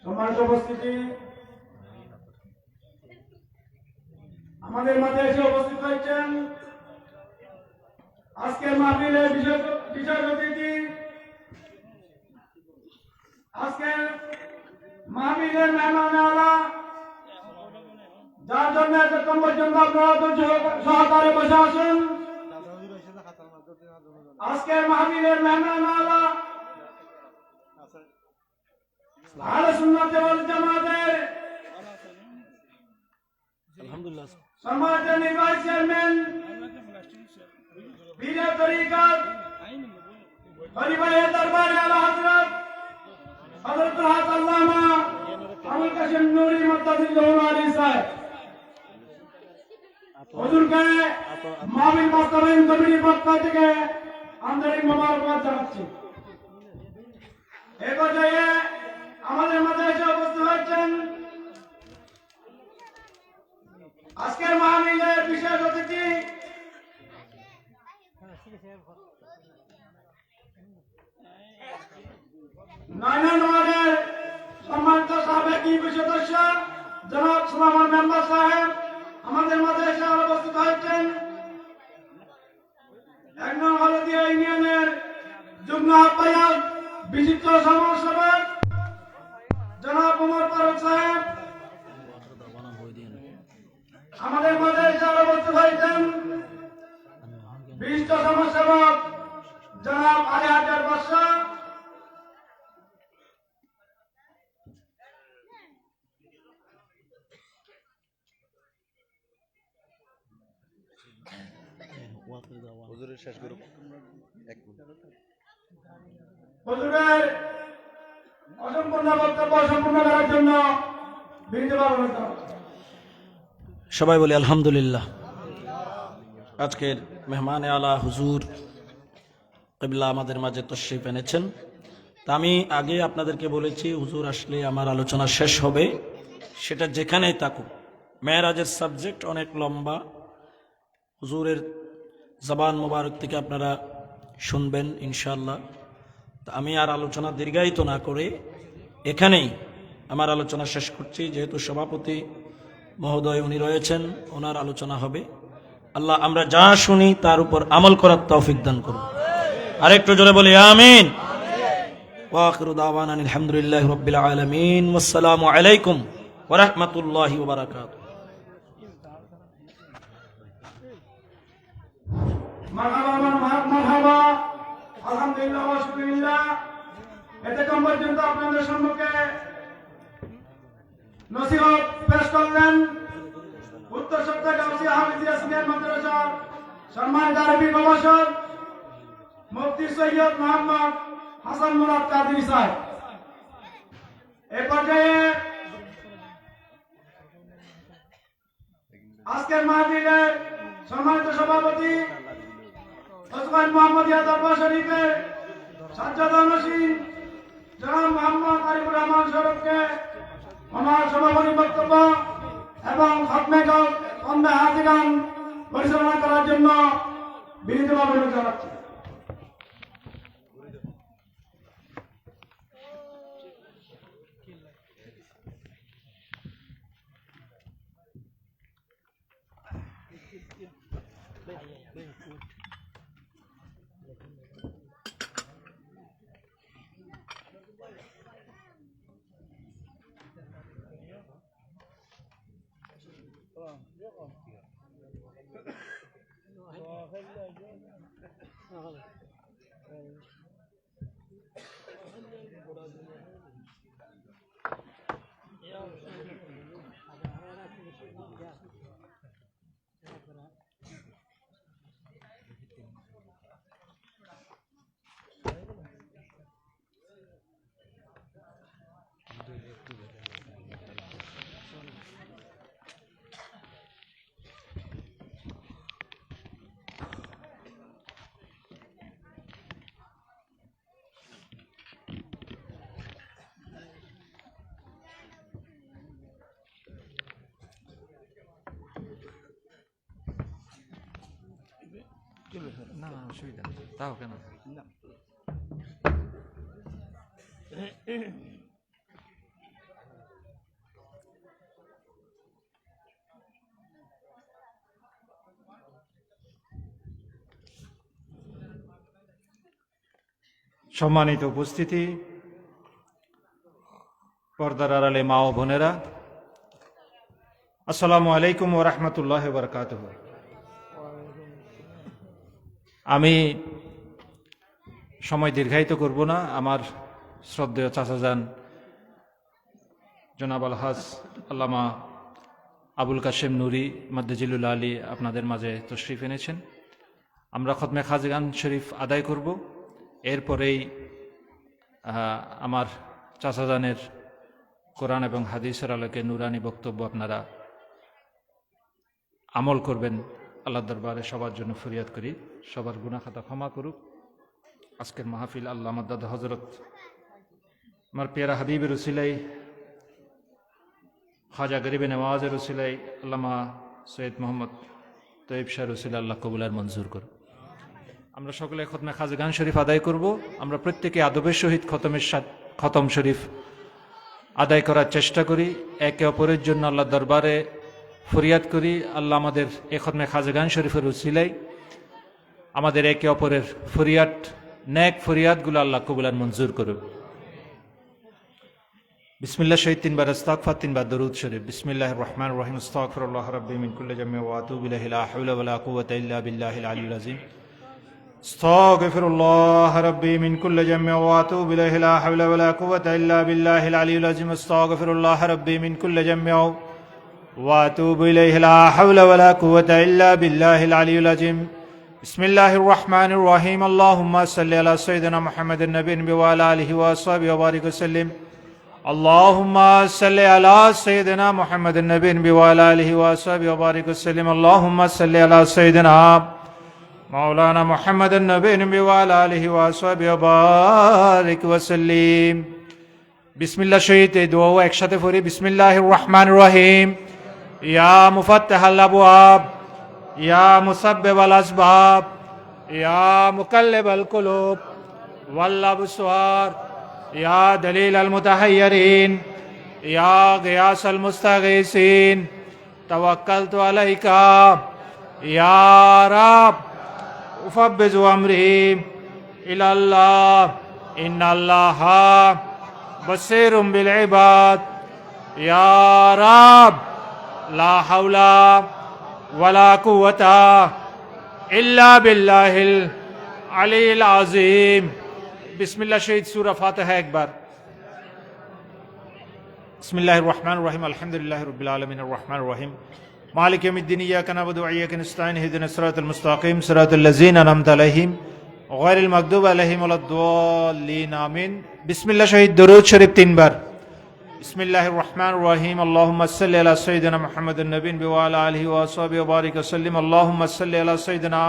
সম্মানিত উপস্থিতি, আমাদের মাঝে এসে উপস্থিত হয়েছেন আজকের মাহফিলের বিশেষ অতিথি, আজকের মাহফিলের মেহমান আলা, যার জন্য এতক্ষণ পর্যন্ত আপনারা ধৈর্য সহকারে বসে আছেন। আজকের মাহফিলের মেহমান আলা আহলে সুন্নাত ওয়াল জামাতের আলহামদুলিল্লাহ সম্মানিত নির্বাহী চেয়ারম্যান পীর তরিকত খলিফা দরবার আলা হযরত হযরত আল্লামা আবুল কাসিম নূরি মাদ্দাজিল্লাহুল আলী সাহেব হুজুরকে মাহফিল বাস্তবায়ন কমিটির পক্ষ থেকে আন্তরিক মোবারকবাদ জানাচ্ছি। এ পর্যায়ে আমাদের মাঝে এসে উপস্থিত হয়েছেন আজকের মাহফিলের বিশেষ অতিথি নাইনান ওয়ার্ডের সম্মানিত সাবেক ইউপি সদস্য জনাব সুলাইমান মেম্বার সাহেব আমাদের মাঝে এসে উপস্থিত হয়েছেন। ১ নং হলদিয়া ইউনিয়নের যুগ্ম আহ্বায়ক বিশিষ্ট সমাজসেবক জনাব উমর ফারুক সাহেব আমাদের মাঝে এসে উপস্থিত হয়েছেন। বিশিষ্ট সমাজসেবক জনাব আলী হাজার বাদশাহ হুজুরের শেষ গ্রুপ হুজুরের অসম্পূর্ণ বক্তব্য সম্পূর্ণ করার জন্য বিনীত অনুরোধ। সবাই বলি আলহামদুলিল্লাহ। আজকের মেহমানে আলা হুজুর কিবলা আমাদের মাঝে তশরিফ এনেছেন। তা আমি আগে আপনাদেরকে বলেছি হুজুর আসলে আমার আলোচনা শেষ হবে, সেটা যেখানেই থাকুক। মেরাজের সাবজেক্ট অনেক লম্বা, হুজুরের জবান মোবারক থেকে আপনারা শুনবেন ইনশাআল্লাহ। তা আমি আর আলোচনা দীর্ঘায়িত না করে এখানেই আমার আলোচনা শেষ করছি। যেহেতু সভাপতি মহোদয় উনি রয়েছেন, ওনার আলোচনা হবে। আল্লাহ আমরা যা শুনি তার উপর আমল করার তৌফিক দান করুন। আরেকটু জোরে বলি আমিন। ওয়া আখিরু দাওয়ানা আলহামদুলিল্লাহি রাব্বিল আলামিন। ওয়াসসালামু আলাইকুম ওয়া রাহমাতুল্লাহি ওয়া বারাকাতুহু। মারহাবা, আলহামদুলিল্লাহ ওয়া শুকরিল্লাহ। এতক্ষণ পর্যন্ত আপনাদের সম্মুখে নসিহত পেশ করলেন উত্তর সপ্তাহ গাউসিয়া হাফিজিয়া সিনিয়র মাদ্রাসার সম্মানিত আরবি প্রভাষক মুফতি সৈয়দ মোহাম্মদ হাসান মুরাদ কাদরি সাহেব। এ পর্যায়ে আজকের মাহফিলের সম্মানিত সভাপতি ওসমান মোহাম্মদিয়া দরবার শরীফের সাজ্জাদা নশীন জনাব মোহাম্মদ আরিফুর রহমান সরফকে আমার সভাপতি বক্তব্য এবং খতমে কন্দে হাজিগান পরিচালনা করার জন্য বিনীতভাবে অনুরোধ জানাচ্ছি। না অসুবিধা নেই, তাও কেন না। সম্মানিত উপস্থিতি, পর্দার আড়ালে মা ও বোনেরা, আসসালামু আলাইকুম ওয়া রাহমাতুল্লাহি ওয়া বারাকাতুহু। আমি সময় দীর্ঘায়িত করব না। আমার শ্রদ্ধেয় চাচাজান জনাব আলহাজ আল্লামা আবুল কাশেম নুরি মাদ্দাজিলুল আলী আপনাদের মাঝে তশরিফ এনেছেন। আমরা খতমে খাজগান শরীফ আদায় করব। এরপরেই আমার চাচাজানের কোরআন এবং হাদিসের আলোকে নুরানি বক্তব্য আপনারা আমল করবেন। আল্লাহ দরবারে সবার জন্য ফরিয়াদ করি, সবার গুনাহ খাতা ক্ষমা করুক। আজকের মাহফিল আল্লাহ মাদ্দাদ হজরত আমার পেয়ারা হাবিবের উসিলাই, খাজা গরিবে নওয়াজের উসিলাই, আল্লামা সৈয়দ মোহাম্মদ তৈয়ব শাহ উসিলা আল্লাহ কবুলার মঞ্জুর করুন। আমরা সকলে খতমে খাজগান শরীফ আদায় করব। আমরা প্রত্যেকে আদবের সহিত খতম শরীফ আদায় করার চেষ্টা করি। একে অপরের জন্য আল্লাহ দরবারে ফরিয়াদ করি। আল্লাহ আমাদের এই খতমে খাজগান শরীফের উসিলাই আমাদের একে অপরের ফরিয়াদ, নেক ফরিয়াদগুলো আল্লাহ কবুলার মঞ্জুর করুন। বিসমিল্লাহ শহীদ 3 বার ইস্তিগফার, 3 বার দরুদ শরীফ। বিসমিল্লাহির রহমানির রহিম। আস্তাগফিরুল্লাহ রাব্বি মিন কুল্লি জামমি ওয়া আতুবু ইলাইহি লা হাওলা ওয়া লা কুওয়াতা ইল্লা বিল্লাহিল আলিয়্যিল আযীম। আস্তাগফিরুল্লাহ রাব্বি মিন কুল্লি জামমি ওয়া আতুবু ইলাইহি লা হাওলা ওয়া লা কুওয়াতা ইল্লা বিল্লাহিল আলিয়্যিল আযীম। আস্তাগফিরুল্লাহ রাব্বি মিন কুল্লি জামমি ওয়া আতুবু ইলাইহি লা হাওলা ওয়া লা কুওয়াতা ইল্লা বিল্লাহিল আলিয়্যিল আযীম। বিসমিল্লাহির রহমানির রহিম। আল্লাহুম্মা সাল্লি আলা সাইয়্যিদিনা মুহাম্মাদিন নাবিয়্যিন ওয়া আলা আলিহি ওয়া আসহাবিহি ওয়া বারিক ওয়া সাল্লিম। اللهم صل على سيدنا محمد النبي وعلى آله وصحبه وبارك وسلم. اللهم صل على سيدنا مولانا محمد النبي وعلى آله وصحبه وبارك وسلم. বিসমিল্লাহ শহীদ এই দোয়া একসাথে পড়ি। বিসমিল্লাহির রহমানির রহিম। ইয়া মুফাত্তিহাল আবওয়াব, ইয়া মুসাব্বিবাল আসবাব, ইয়া মুকাল্লিবাল কুলুব ওয়াল আবসার, ইয়া দলিলাল মুতাহায়্যিরিন, ইয়া গিয়াসাল মুস্তাগীসিন, তাওয়াক্কালতু আলাইকা ইয়া রাব, উফাব্বিজু আমরি ইলাল্লাহ, ইন্নাল্লাহা বসীরুম বিল ইবাদ। ইয়া রাব, লা হাওলা ওয়ালা কুওয়াতা ইল্লা বিল্লাহিল আলিয়্যিল আযীম। বিসমিল্লাহ শহীদ সূরা ফাতিহা একবার। বিসমিল্লাহির রহমানির রহিম। আলহামদুলিল্লাহি রাব্বিল আলামিনির রহমানির রহিম মালিক ইয়াউমিদ্দিন। ইয়্যাকা না'বুদু ওয়া ইয়্যাকা নাস্তাঈন। ইহদিনাস সিরাতাল মুস্তাকিম সিরাতাল লাযীনা আন'আমতা আলাইহিম গায়রিল মাগদুবি আলাইহিম ওয়ালাদ-দাল্লিন। আমিন। বিসমিল্লাহ শহীদ দরুদ শরীফ তিনবার। বিসমিল্লাহির রহমানির রহিম। আল্লাহুম্মা সাল্লি আলা সাইয়্যিদিনা মুহাম্মাদিন নাবিয়্যিন ওয়া আলা আলিহি ওয়া আসহাবিহি ওয়া বারিক ওয়া সাল্লিম। আল্লাহুম্মা সাল্লি আলা সাইয়্যিদিনা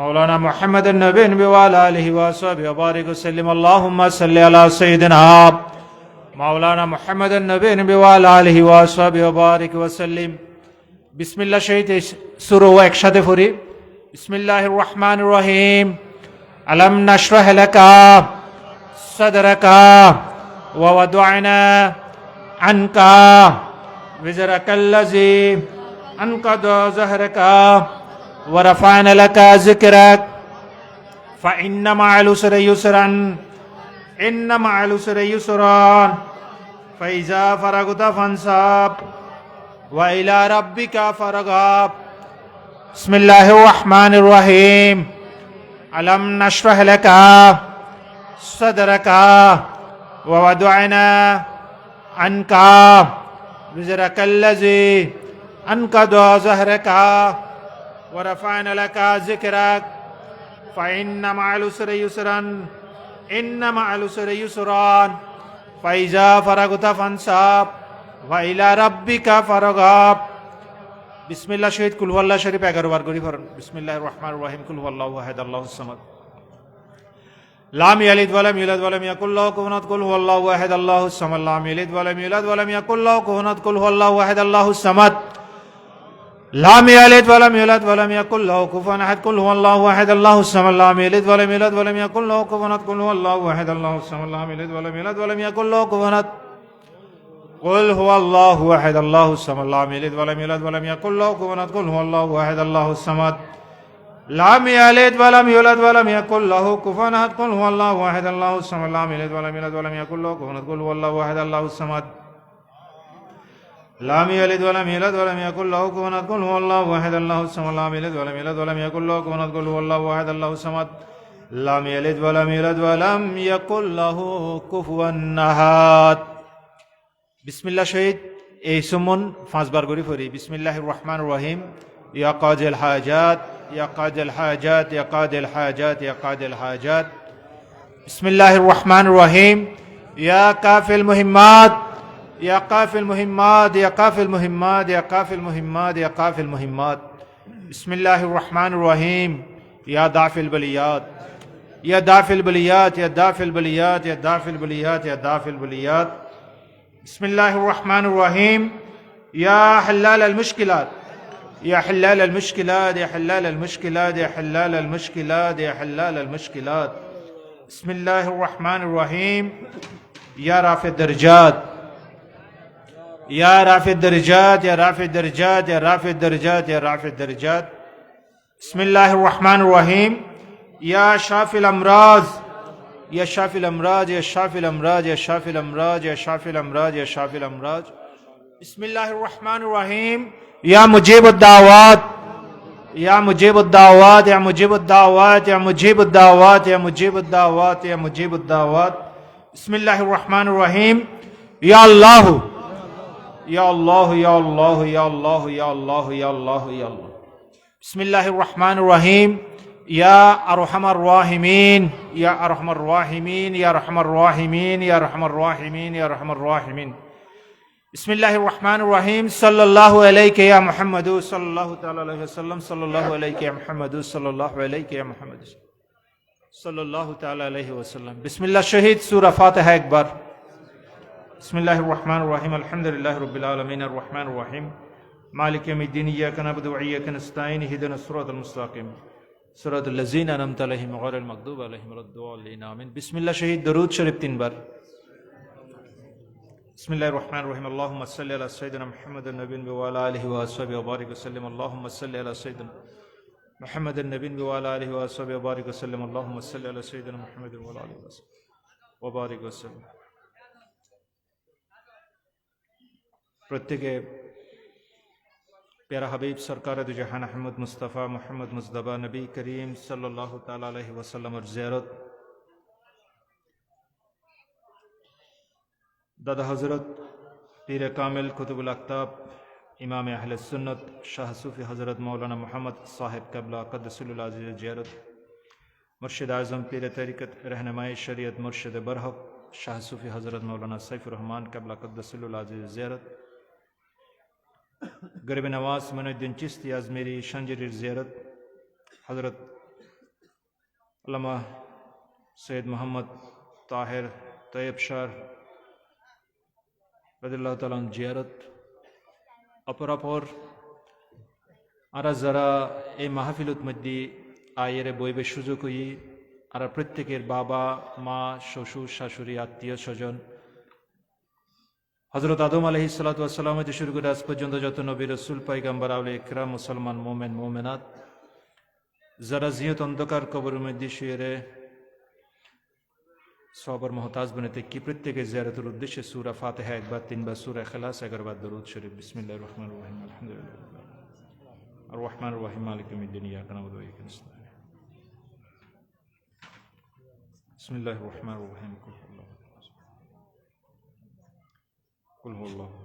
مولانا محمد النبي وعلى آله وصحبه وبارك وسلم. اللهم صل على سيدنا مولانا محمد النبي وعلى آله وصحبه وبارك وسلم. بسم الله شهيد سورة একসাথে পড়ি। بسم الله الرحمن الرحيم. ألم نشرح لك صدرك ووضعنا عنك وزرك الذي أنقض ظهرك ورفعنا لك ذكرك فإن مع العسر يسرا إن مع العسر يسرا فإذا فرغت فانصب وإلى ربك فارغب. بسم الله الرحمن الرحيم. ألم نشرح لك صدرك ووضعنا عنك وزرك الذي أنقض ظهرك ورفعنا لك ذكرك فإن مع العسر يسرا إن مع العسر يسرا فإذا فرغت فانصب وإلى ربك فارغب. بسم الله شهيد কুল হুয়াল্লাহ শরীফ 11 বার করে পড়ুন। বিসমিল্লাহির রহমানির রহিম। কুল হুয়াল্লাহু আহাদ আল্লাহুস সামাদ লাম ইয়ালিদ ওয়া লাম ইউলাদ ওয়া লাম ইয়াকুল লাহু কুফুওয়ান আহাদ। কুল হুয়াল্লাহু আহাদ আল্লাহুস সামাদ লাম ইয়ালিদ ওয়া লাম ইউলাদ ওয়া লাম ইয়াকুল লাহু কুফুওয়ান আহাদ। কুল হুয়াল্লাহু আহাদ আল্লাহুস সামাদ لم يلد ولم يولد ولم يكن له كفوا احد. قل هو الله احد الله الصمد لم يلد ولم يولد ولم يكن له كفوا احد. قل هو الله احد الله الصمد لم يلد ولم يولد ولم يكن له كفوا احد. قل هو الله احد الله الصمد لم يلد ولم يولد ولم يكن له كفوا احد. قل هو الله احد الله الصمد لم يلد ولم يولد ولم يكن له كفوا احد. قل هو الله احد الله الصمد لم يلد ولم يولد ولم يكن له كفوا احد. قل هو الله احد الله الصمد لم يلد ولم يولد ولم يكن له كفوا احد. قل هو الله احد الله الصمد لم يلد ولم يولد ولم يكن له كفوا احد. قل هو الله احد الله الصمد لم يلد ولم يولد ولم يكن له كفوا احد. বিসমিল্লাহ শহীদ এই সুমন 5 বার করে পড়ি। বিসমিল্লাহির রহমানির রহিম। ইয়া কাযিল হাজাত ইয়া কাযিল হাজাত ইয়া কাযিল হাজাত ইয়া কাযিল হাজাত। বিসমিল্লাহির রহমানির রহিম। ইয়া কাফিল মুহিম্মাত يا قافي المهمات يا قافي المهمات يا قافي المهمات يا قافي المهمات. بسم الله الرحمن الرحيم. يا دافع البليات يا دافع البليات يا دافع البليات يا دافع البليات يا دافع البليات. بسم الله الرحمن الرحيم. يا حلال المشكلات يا حلال المشكلات يا حلال المشكلات يا حلال المشكلات يا حلال المشكلات. بسم الله الرحمن الرحيم. يا رافع الدرجات يا رافع الدرجات يا رافع الدرجات يا رافع الدرجات يا رافع الدرجات. بسم الله الرحمن الرحيم. يا شافي الأمراض يا شافي الأمراض يا شافي الأمراض يا شافي الأمراض يا شافي الأمراض يا شافي الأمراض. بسم الله الرحمن الرحيم. يا مجيب الدعوات يا مجيب الدعوات يا مجيب الدعوات يا مجيب الدعوات يا مجيب الدعوات يا مجيب الدعوات. بسم الله الرحمن الرحيم. يا الله يا الله يا الله يا الله يا الله يا الله يا الله. بسم الله الرحمن الرحيم. ইয়া আরহামার রাহিমিন, ইয়া আরহামার রাহিমিন, ইয়া আরহামার রাহিমিন, ইয়া আরহামার রাহিমিন, ইয়া আরহামার রাহিমিন। বিসমিল্লাহির রহমানির রহিম। সাল্লাল্লাহু আলাইকা ইয়া মুহাম্মাদু সাল্লাল্লাহু তাআলা আলাইহি ওয়াসাল্লাম। সাল্লাল্লাহু আলাইকা ইয়া মুহাম্মাদু সাল্লাল্লাহু আলাইকা ইয়া মুহাম্মাদু সাল্লাল্লাহু তাআলা আলাইহি ওয়াসাল্লাম। বিসমিল্লাহ শহীদ সূরা ফাতিহা একবার। বিসমিল্লাহির রহমানির রহিম। আলহামদুলিল্লাহি রাব্বিল আলামিন আর রহমানির রহিম মালিক ইয়াউমিদ্দিন ইয়াকা না'বুদু ওয়া ইয়াকা নাস্তাঈন ইহদিনাস সিরাতাল মুস্তাকিম সিরাতাল লাযিনা আন'আমতা আলাইহিম গায়রিল মাগদুবি আলাইহিম ওয়ালাদ-দাল্লিন আমিন। বিসমিল্লাহ শহীদ দরুদ শরীফ তিনবার। বিসমিল্লাহির রহমানির রহিম। আল্লাহুম্মা সাল্লি আলা সাইয়্যিদিনা মুহাম্মাদিন নাবিয়্যিন ওয়া আলা আলিহি ওয়া আসহাবিহি ওয়া বারিক ওয়া সাল্লিম। আল্লাহুম্মা সাল্লি আলা সাইয়্যিদিনা মুহাম্মাদিন নাবিয়্যিন ওয়া আলা আলিহি ওয়া আসহাবিহি ওয়া বারিক ওয়া সাল্লিম। আল্লাহুম্মা সাল্লি আলা সাইয়্যিদিনা মুহাম্মাদিন ওয়া আলা আলিহি ওয়া বারিক ওয়া সাল্লিম। প্রত্যেকে প্যারা হাবিব সরকার দু জাহান আহমদ মুস্তাফা মোহাম্মদ মুজতবা নবী করিম সাল্লাল্লাহু তাআলা আলাইহি ওয়াসাল্লামের জিয়ারত, দাদা হযরত পীর কামিল কুতুবুল আকতাব ইমাম আহলে সুন্নত শাহ সুফি হযরত মৌলানা মুহাম্মদ সাহেব কাবলা কদ্দসুল আজিজ জিয়ারত, মুর্শিদ আজম পীর তরিকত रहनुमाई शरीयत मुर्शिद बरहक शाह सूफी हज़रत मौलाना सैफुर रहमान कबला कद्दसुल अज़ीज़ ज़ियारत, गरीब नवाज मोइनुद्दीन चिश्ती अजमेरी शंजरीर ज़ियारत, हज़रत अल्लामा सैयद मोहम्मद ताहिर तैयब शाह रदिल्लाहु ताआला आन ज़ियारत। अपरापर आरा যারা এই মাহফিলত মধ্যে আয়ের বইবে সুযোগ হই, আর প্রত্যেকের বাবা মা শ্বশুর শাশুড়ি আত্মীয় স্বজন হযরত আদম আলাইহিস সালাতু ওয়াস সালাম হতে শুরু করে আজ পর্যন্ত যত নবী রাসূল পয়গম্বর আউলিয়া ইকরাম মুসলমান মুমিন মুমিনাত যারা জিয়ত অন্ধকার কবরের মধ্যে শুয়ে সবার মুহতাজ বনেতে কি প্রত্যেকের জিয়ারতের উদ্দেশ্যে সূরা ফাতিহা একবার, তিনবার সূরা ইখলাস, 11 বার দরুদ শরীফ। বিসমিল্লাহির রহমানির রহিম। আলহামদুলিল্লাহ আর রহমানির রহিম মালিক ইয়াউমিদ্দিন ইয়াকা না'বুদু ওয়া ইয়াকা নাস্তাঈন। বিসমিল্লাহির রহমানির রহিম। কুল হুয়াল্লাহু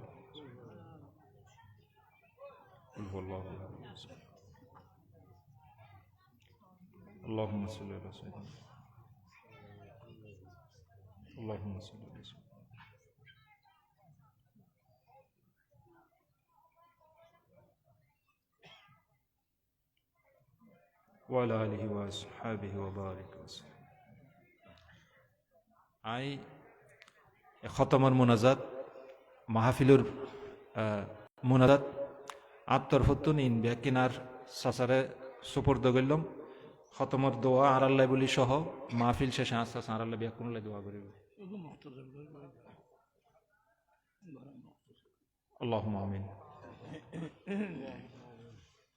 কুল হুয়াল্লাহু আল্লাহুম্মা সাল্লি আলা সাইয়্যিদিনা আল্লাহুম্মা সাল্লি আলা সাইয়্যিদিনা ওয়া আলা আলিহি ওয়া আসহাবিহি ওয়া বারিক ওয়া সাল্লাম। আই খতমর মুনাজাত মাহফিলুর মুনাজাত আত্মরফতুন ইন ব্যাকিনার সাসারে সুপর্দ গেলাম খতমর দোয়া আর আল্লাহ বলি সহ মাহফিল শেষে আস্তে আস্তে আর আল্লাহ ব্যাকুন দোয়া করিব। আল্লাহুম্মা আমিন।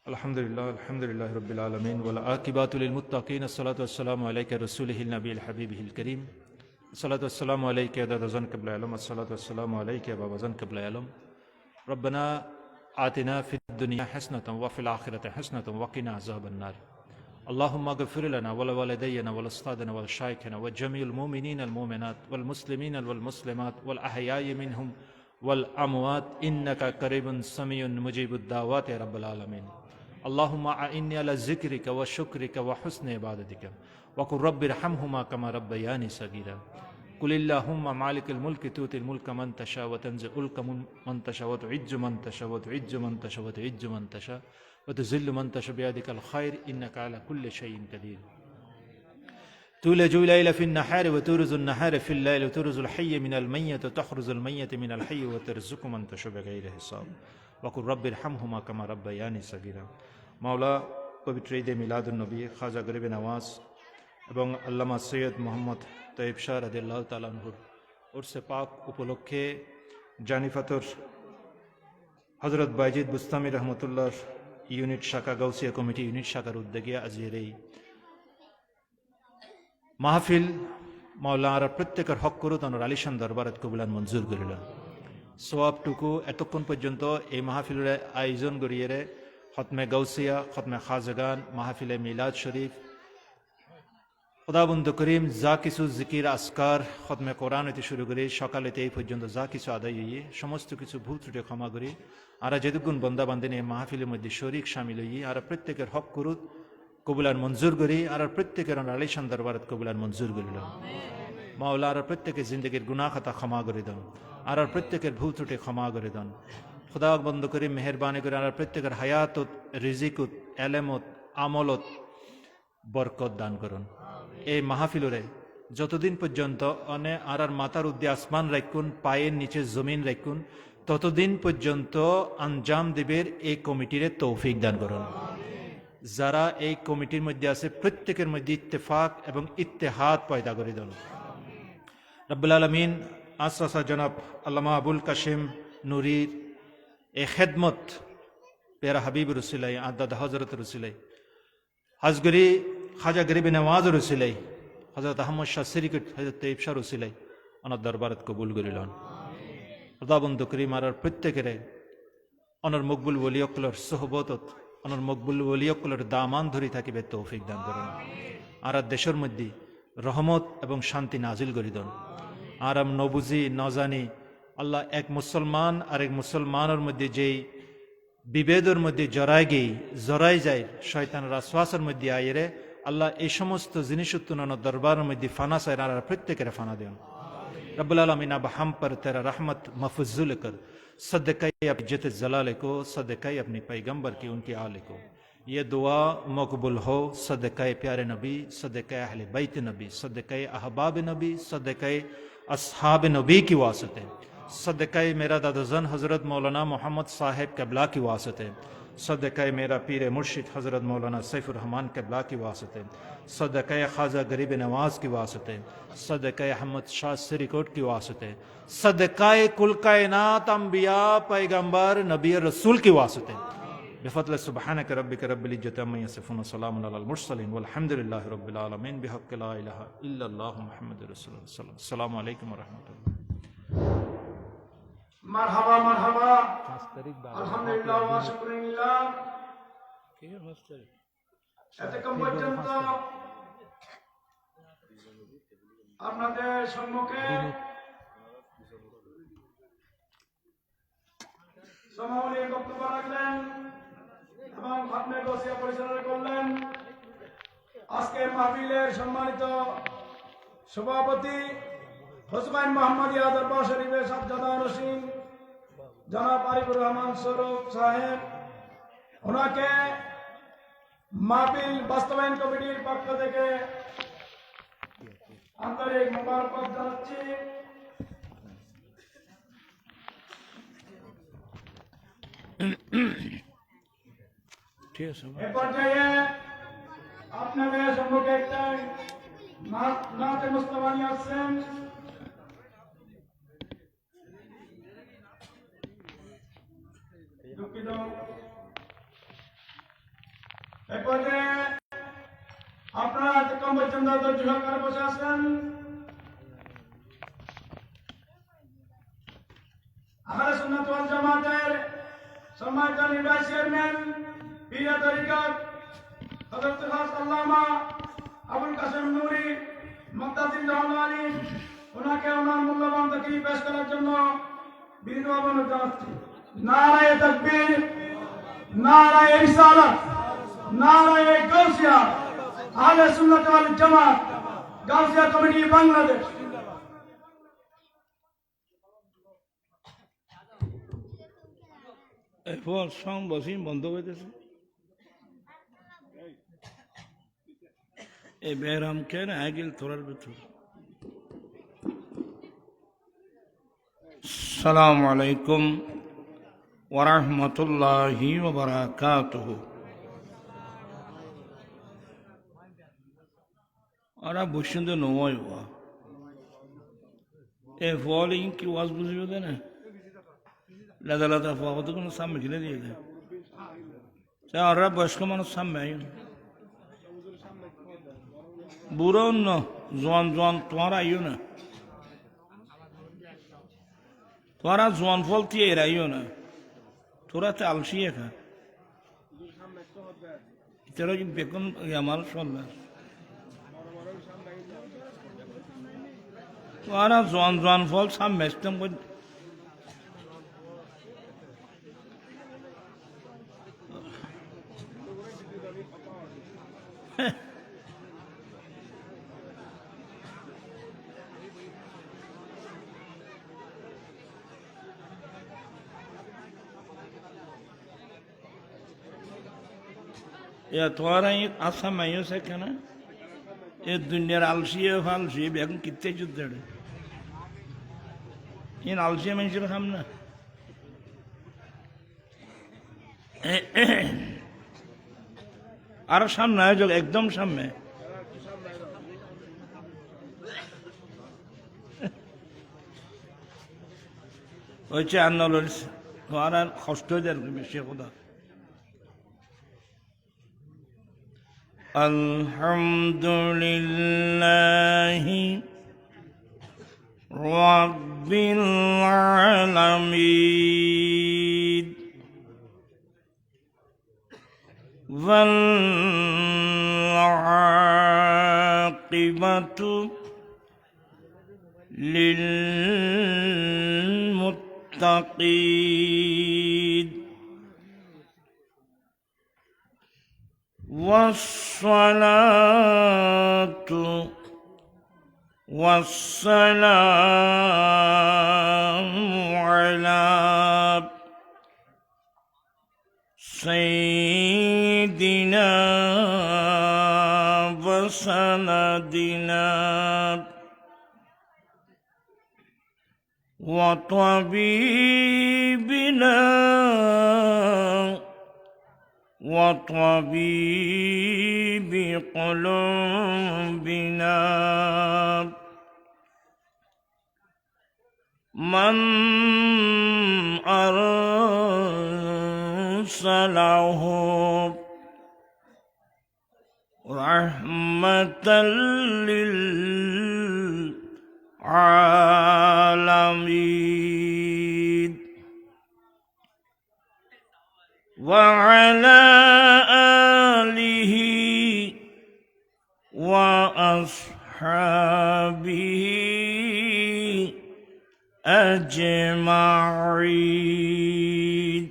আলহামদুলিল্লাহ আলহামদুলিল্লাহি রাব্বিল আলামিন ওয়াল আকিবাতু লিল মুত্তাকিন। আসসালাতু ওয়াসসালামু আলাইকা রাসূলিহিল নবিয়িল হাবিবিল কারীম। আসসালাতু ওয়াসসালামু আলাইকা ইয়া দাদাজান কিবলা আলম। আসসালাতু ওয়াসসালামু আলাইকা ইয়া বাবাজান কিবলা আলম। রব্বানা আতিনা ফিদ দুনিয়া হাসানাতান ওয়া ফিল আখিরাতি হাসানাতান ওয়া কিনা আযাবান নার। আল্লাহুম্মা গফির লানা ওয়া লিওয়ালিদাইনা ওয়া লিউস্তাদিনা ওয়া লিশাইখিনা ওয়া জামিউল মুমিনিনা ওয়াল মুমিনাত ওয়াল মুসলিমিনা ওয়াল মুসলিমাত ওয়াল আহইয়াই মিনহুম ওয়াল আমওয়াত ইন্নাকা কারীবুন সামিউন মুজিবুদ দাওয়াত ইয়া রাব্বাল আলামিন। আল্লাহুম্মা আইন্নি আলা যিকরিকা ওয়া শুকরিকা ওয়া হুসনি ইবাদাতিকা ওয়া কুর রাব্বিরহামহুমা কামা রাব্বায়ানি সাগীরা। কুলিল্লাহুম্মা মালিকাল মুলকি তুতিল মুলকা মান তাশা ওয়া তানজিউল মুলকা মান তাশা ওয়া তুইজ্জু মান তাশা ওয়া তুইজ্জু মান তাশা ওয়া তুইজ্জু মান তাশা ওয়া তুযিল্লু মান তাশা বিয়াদিকাল খায়র ইন্নাকা আলা কুল্লি শাইইন কাদির। তুলিজু লাইলা ফিন নাহারি ওয়া তুরজুন নাহারা ফিল লাইলি ওয়া তুরজুল হাইয়্য মিনাল মাইয়্যিতি ওয়া তাখরুজুল মাইয়্যিতা মিনাল হাইয়্যি ওয়া তারযুকু মান তাশা বিগাইরি হিসাব ওয়া কুর রাব্বিরহামহুমা কামা রাব্বায়ানি সাগীরা। মাওলা পবিত্র ঈদে মিলাদুন নবী খাজা গরিব নওয়াজ এবং আল্লামা সৈয়দ মোহাম্মদ তৈয়ব শাহ রাদিয়াল্লাহু তাআলা আনহুর উরসে পাক উপলক্ষে জানিফাতর হযরত বাইজিদ বুস্তামি রহমতুল্লাহ ইউনিট শাখা গাউসিয়া কমিটি ইউনিট শাখার উদ্যোগে আজকের এই মাহফিল মাওলানা প্রত্যেকের হক করুত আনোর আলিশান দরবারত কবুলান মঞ্জুর করিলেন। সোয়াবটুকু এতক্ষণ পর্যন্ত এই মাহফিলের আয়োজন করিয়ে খতমে গাউসিয়া, খতমে খাজাগান, মাহফিলে মিলাদ শরীফ, খোদাবন্দ করিম যা কিছু জিকির আসকার খতমে কোরআন হইতে শুরু করে সকালেতে এই পর্যন্ত যা কিছু আদায় হইয়ে সমস্ত কিছু ভুল ত্রুটি ক্ষমা করি। আর যেদুগুণ বন্দা বান্দিন এই মাহফিলের মধ্যে শরিক সামিল হইয়ে আর প্রত্যেকের হক করুত কবুলার মঞ্জুর করি আর প্রত্যেকের আলিশান দরবারত কবুলার মঞ্জুর করিল মাওলা আর প্রত্যেকের জিন্দগির গুনাহ খাতা ক্ষমা করে দেন আর প্রত্যেকের ভুল ত্রুটি ক্ষমা করে দেন খুদা বন্ধ করি মেহরবানি করে আর প্রত্যেকের হায়াতত রিজিকুত এলেমত আমলত বরকত দান করুন এই মাহফিলরে যতদিন পর্যন্ত অনে আর মাথার উদ্দে আসমান রাখুন পায়ের নিচে জমিন রাখুন ততদিন পর্যন্ত আঞ্জাম দেবের এই কমিটির তৌফিক দান করুন যারা এই কমিটির মধ্যে আছে প্রত্যেকের মধ্যে ইত্তেফাক এবং ইত্তেহাদ পয়দা করে দেন রব্বুল আলমিন আশরাসা জনাব আল্লামা আবুল কাশিম নুরির এ খেদমত পেরা হাবিব রসিলাই আদাদ হজরত রসিলাই হাজগরি খাজা গরিব নওয়াজ রসিলাই হজরত আহমদ শাহ সিরিকুট হজরত তৈব শাহ রসিলাই অনার দরবারত কবুল করিলেন খোদাবন্ধ করিম আর প্রত্যেকের অনর মকবুল ওলিয়কলর সোহবতত অনর মকবুল ওলিয়কলর দামান ধরি থাকিবে তৌফিক দান করুন আর দেশের মধ্যে রহমত এবং শান্তি নাজিল করি দেন আর নবুজি নজানি আল্লাহ এক মুসলমান আর এক মুসলমানের মধ্যে যেই বিভেদের মধ্যে জড়াই যায় শয়তান রাসওয়াসের মধ্যে আইরে আল্লাহ এই সমস্ত জিনিস উত্তোলনের দরবারের মধ্যে ফানা চায় আর প্রত্যেকের ফানা দেন रब्बुल आलमीन अब हम पर तेरा रहमत महफूजुल कर सदक़े अपनी इज्जत जलाल को सदक़े अपनी पैगंबर की उनकी आले को ये दुआ मकबूल हो सदक़े प्यारे नबी सदक़े अहले बैत नबी सदक़े अहबाब नबी सदक़े अस्हाब नबी की वास्ते सदक़े मेरा दादाजन हज़रत मौलाना मोहम्मद साहिब क़िबला की वास्ते सदक़े मेरा पीर मुर्शिद हज़रत मौलाना सैफुर रहमान क़िबला की वास्ते सदक़े ख्वाजा गरीब नवाज की वास्ते सदक़े अहमद शाह सिरिकोट की वास्ते सदक़े कुल कायनात अंबिया पैगंबर नबी रसूल की वास्ते बिफضل सुब्हानक रब्बिक रब्बिल इज्जति अम्मा यसिफून व सलामुन अलल मुरसलीन वल्हम्दुलिल्लाहि रब्बिल आलमीन बिहक़्क़ि ला इलाहा इल्लल्लाह मुहम्मदुर रसूलुल्लाह अस्सलामु अलैकुम व रहमतुल्लाह মারহাবা মারহাবা আলহামদুলিল্লাহ ওয়া শুকরিল্লাহ এতক্ষণ পর্যন্ত আপনাদের সম্মুখে সমাপনী বক্তব্য রাখলেন এবং খাতমে গৌসিয়া পরিচালনা করলেন আজকের মাহফিলের সম্মানিত সভাপতি হোসবাইন মোহাম্মদিয়া দরবার শরীফের সাজ্জাদা রশিদ জনাব আরিফুর রহমান স্বরূপ সাহেব ওনাকে মাহফিল বাস্তবায়ন কমিটির পক্ষ থেকে আন্তরিক মোবারকবাদ জানাচ্ছি এ পর্যায়ে আপনাদের সম্মুখে একটা নাতে মুস্তাফা নিয়ে আসছেন দুঃখিত এ পর্যায়ে আপনারা এতক্ষণ পর্যন্ত ধৈর্য সহকারে বসে আছেন আহলে সুন্নাত ওয়াল জামাতের সম্মানিত নির্বাহী চেয়ারম্যান পীর তরিকত হযরত খাস আল্লামা আবুল কাসেম নুরি মুক্তাদির জাহানানি ওনাকে ওনার মূল্যবান তাকরীর পেশ করার জন্য বিনীতভাবে অনুরোধ জানাচ্ছি নারায়ে তাকবীর নারায়ে রিসালাত নারায়ে গাউসিয়া আহলে সুন্নাত ওয়াল জামাত গাউসিয়া কমিটি বাংলাদেশ এরপর সং বসি বন্ধ হইতেছে এই বেহরাম কেন আগিল তোরার ভিতর আসসালামু আলাইকুম ওয়া রাহমাতুল্লাহি ওয়া বারাকাতুহু আরা বসিন্দে নয় ওয়া এ ফলিং কি ওয়াজ বুঝিও দেনা লাদা লাদা ফাওয়া তো কোনো সামনে গিলে দিয়ে দেয় সে আর বয়স্ক মানুষ সামনে আইন বুড়ো ন জোয়ান জোয়ান তোমার আইও না তোরা জোয়ান ফল দিয়ে এর আইও না তোরা তো আলসিয়ে খা এটারও কিন্তু বেতন আমার চলবে তোরা জোয়ান জোয়ান ফল সামনে আসতাম Ya tuara it asa mayo se kana e dunyar alsiye falsiye begun kitte juddere in alsiye menshir hamna আর সামনে আয়োজক একদম সামনে হয়েছে আন্দোলন আর কষ্ট হয়ে যায় বেশি খোদা আলহামদুলিল্লাহি রাব্বিল আলামিন والعاقبة للمتقين والصلاة والسلام على سيدنا وسندنا وطبيبنا وطبيب قلوبنا من أرسله رحمة للعالمين وعلى آله وأصحابه أجمعين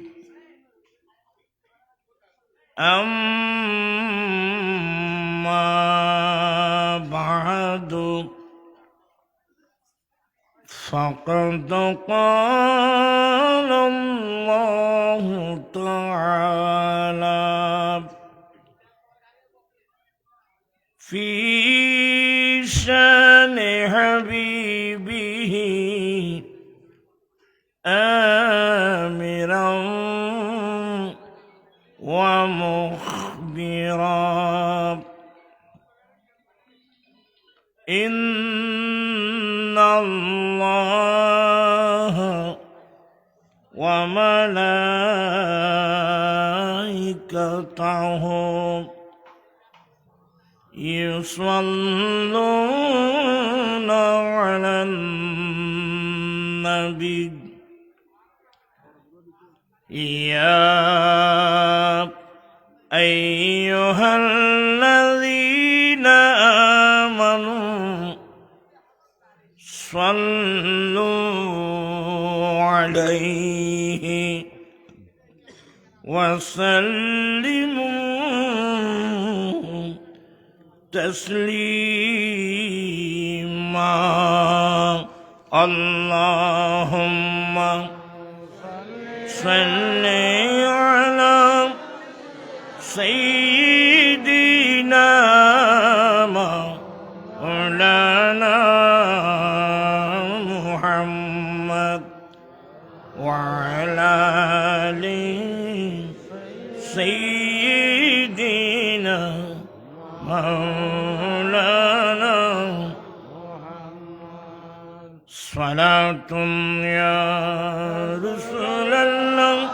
أما بعد فقد قال الله تعالى في شان حبيبه آمرا ومخبرا إن الله وملائكته يصلون على النبي يا أيها الذين آمنوا صلوا عليه وسلموا تسليما اللهم صل على سيدنا مولانا محمد وعلى آل سيدنا مولانا صلاة يا رسول الله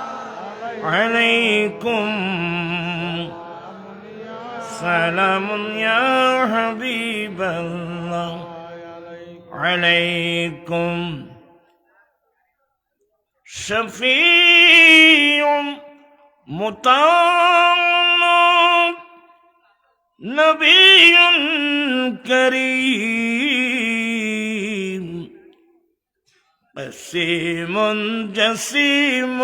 عليكم سلام يا حبيب الله عليكم شفيع مطاع نبي كريم قسيم جسيم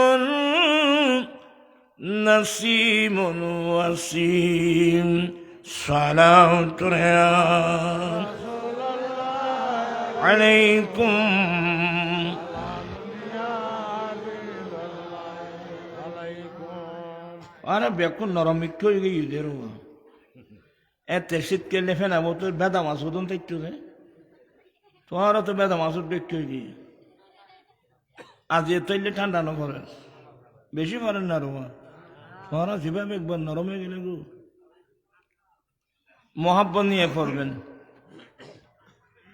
نسيم وسيم صلاة عليكم আরে বেকুন নরম একটু হয়ে গিয়ে ইউজের এতে শীতকে লেফে না তো বেদা মাছ হতন তো একটু তোমারও তো বেদা মাছ একটু হয়ে গিয়ে আজ এ তৈলে ঠান্ডা না করেন বেশি করেন না রোমা তোমারা যেভাবে একবার নরম হয়ে গেলে গো মহাব্বত নিয়ে করবেন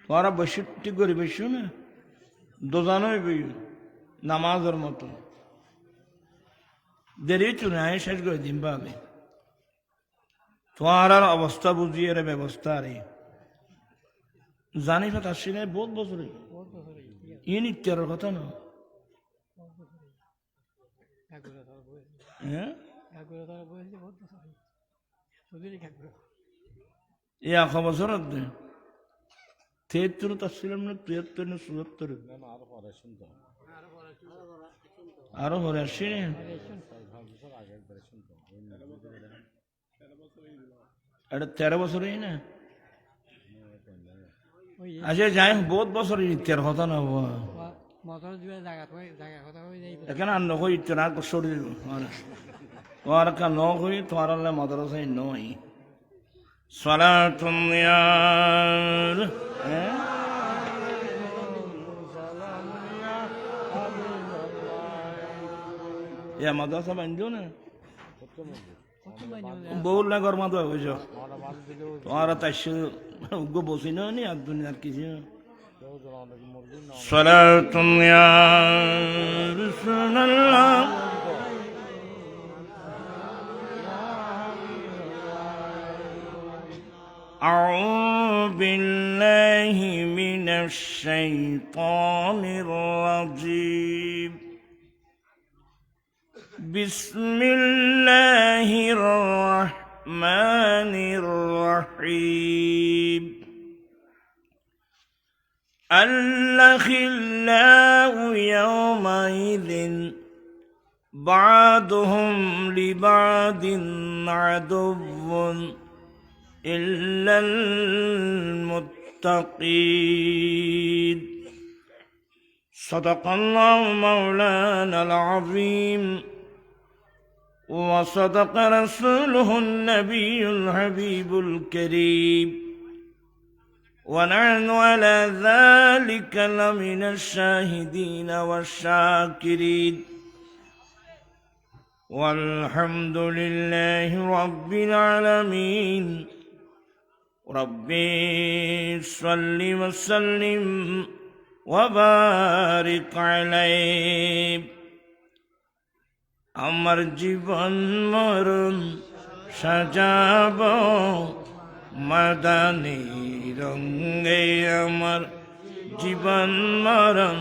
তোরা বেশি ঠিক করি বেশি না দোজানোই বই নামাজের মতো দেরি চুনে আয় শেষ করে দিন পাবে তোমার আর অবস্থা বুঝিয়ে রে ব্যবস্থা রে জানি কথা আসলে বহুত বছরে ই নিত্যার কথা না হ্যাঁ এক বছর 73 আসছিলাম না 73 না 74 আরো পরে আসছি এটা 13 বছরই না আচ্ছা যাই বহুত বছর ইত্যার কথা না এখানে আর নকই ইত্যার আর সরে দিব তোমার কা ন হই তোমার মাদ্রাসায় নয় সালাতুন ইয়ার ইয়া মাদ্রাসা বান্ধো না বহুত লাগর মাদ্রাসা হয়েছ তোমার তাই উগ্র বসি না নি আর দুনিয়ার কিছু সালাতুন ইয়া রাসূলুল্লাহ أعوذ بالله من الشيطان الرجيم بسم الله الرحمن الرحيم الأخلاء يومئذ بعضهم لبعض عدو إلا المتقين صدق الله مولانا العظيم وصدق رسوله النبي الحبيب الكريم ونحن على ذلك لمن الشاهدين والشاكرين والحمد لله رب العالمين ربي صل وسلم وبارك عليه আমার জীবন মরণ সাজাব মাদানী রঙে আমার জীবন মরণ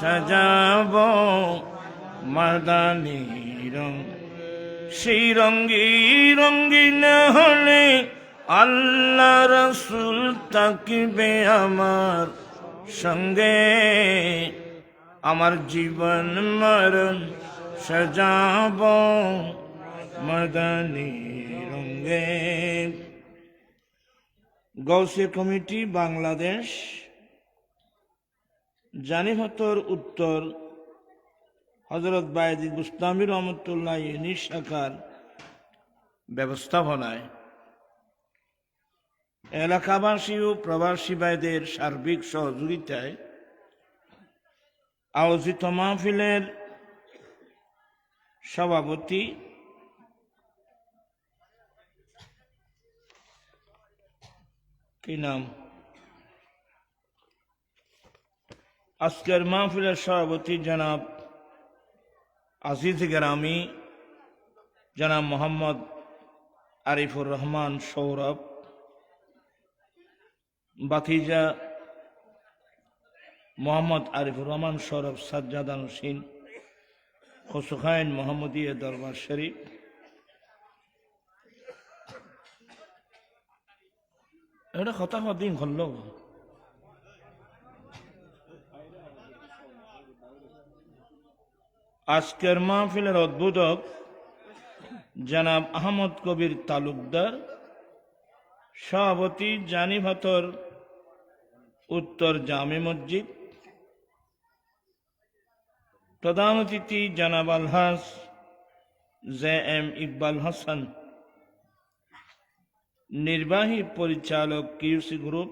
সাজাব মাদানী রঙ সেই রঙ্গি রঙ্গিন হলে আল্লাহ রসুল তাকিবে আমার সঙ্গে আমার জীবন মরণ সাজাব মাদানী রঙ্গে গৌসে কমিটি বাংলাদেশ জানিভাতর উত্তর হযরত বায়েজিদ বুস্তামি রহমতুল্লাহ শাখার ব্যবস্থাপনায় এলাকাবাসী ও প্রবাসী ভাইদের সার্বিক সহযোগিতায় আয়োজিত মাহফিলের সভাপতি কি নাম আজকের মাহফিলের সভাপতি জনাব আজিজ গ্রামী জনাব মোহাম্মদ আরিফুর রহমান সৌরভ বাতিজা মোহাম্মদ আরিফুর রহমান সৌরভ সাজ্জাদ আনুসিন খসুখাইন মোহাম্মদিয়া দরবার শরীফ এটা কথা দিন ঘটল আজকের মাহফিলের উদ্বোধক জনাব আহমদ কবির তালুকদার সভাপতি জানি ভাতর উত্তর জামে মসজিদ, প্রধান অতিথি জনাব আলহাজ JM ইকবাল হাসান, নির্বাহী পরিচালক QC গ্রুপ।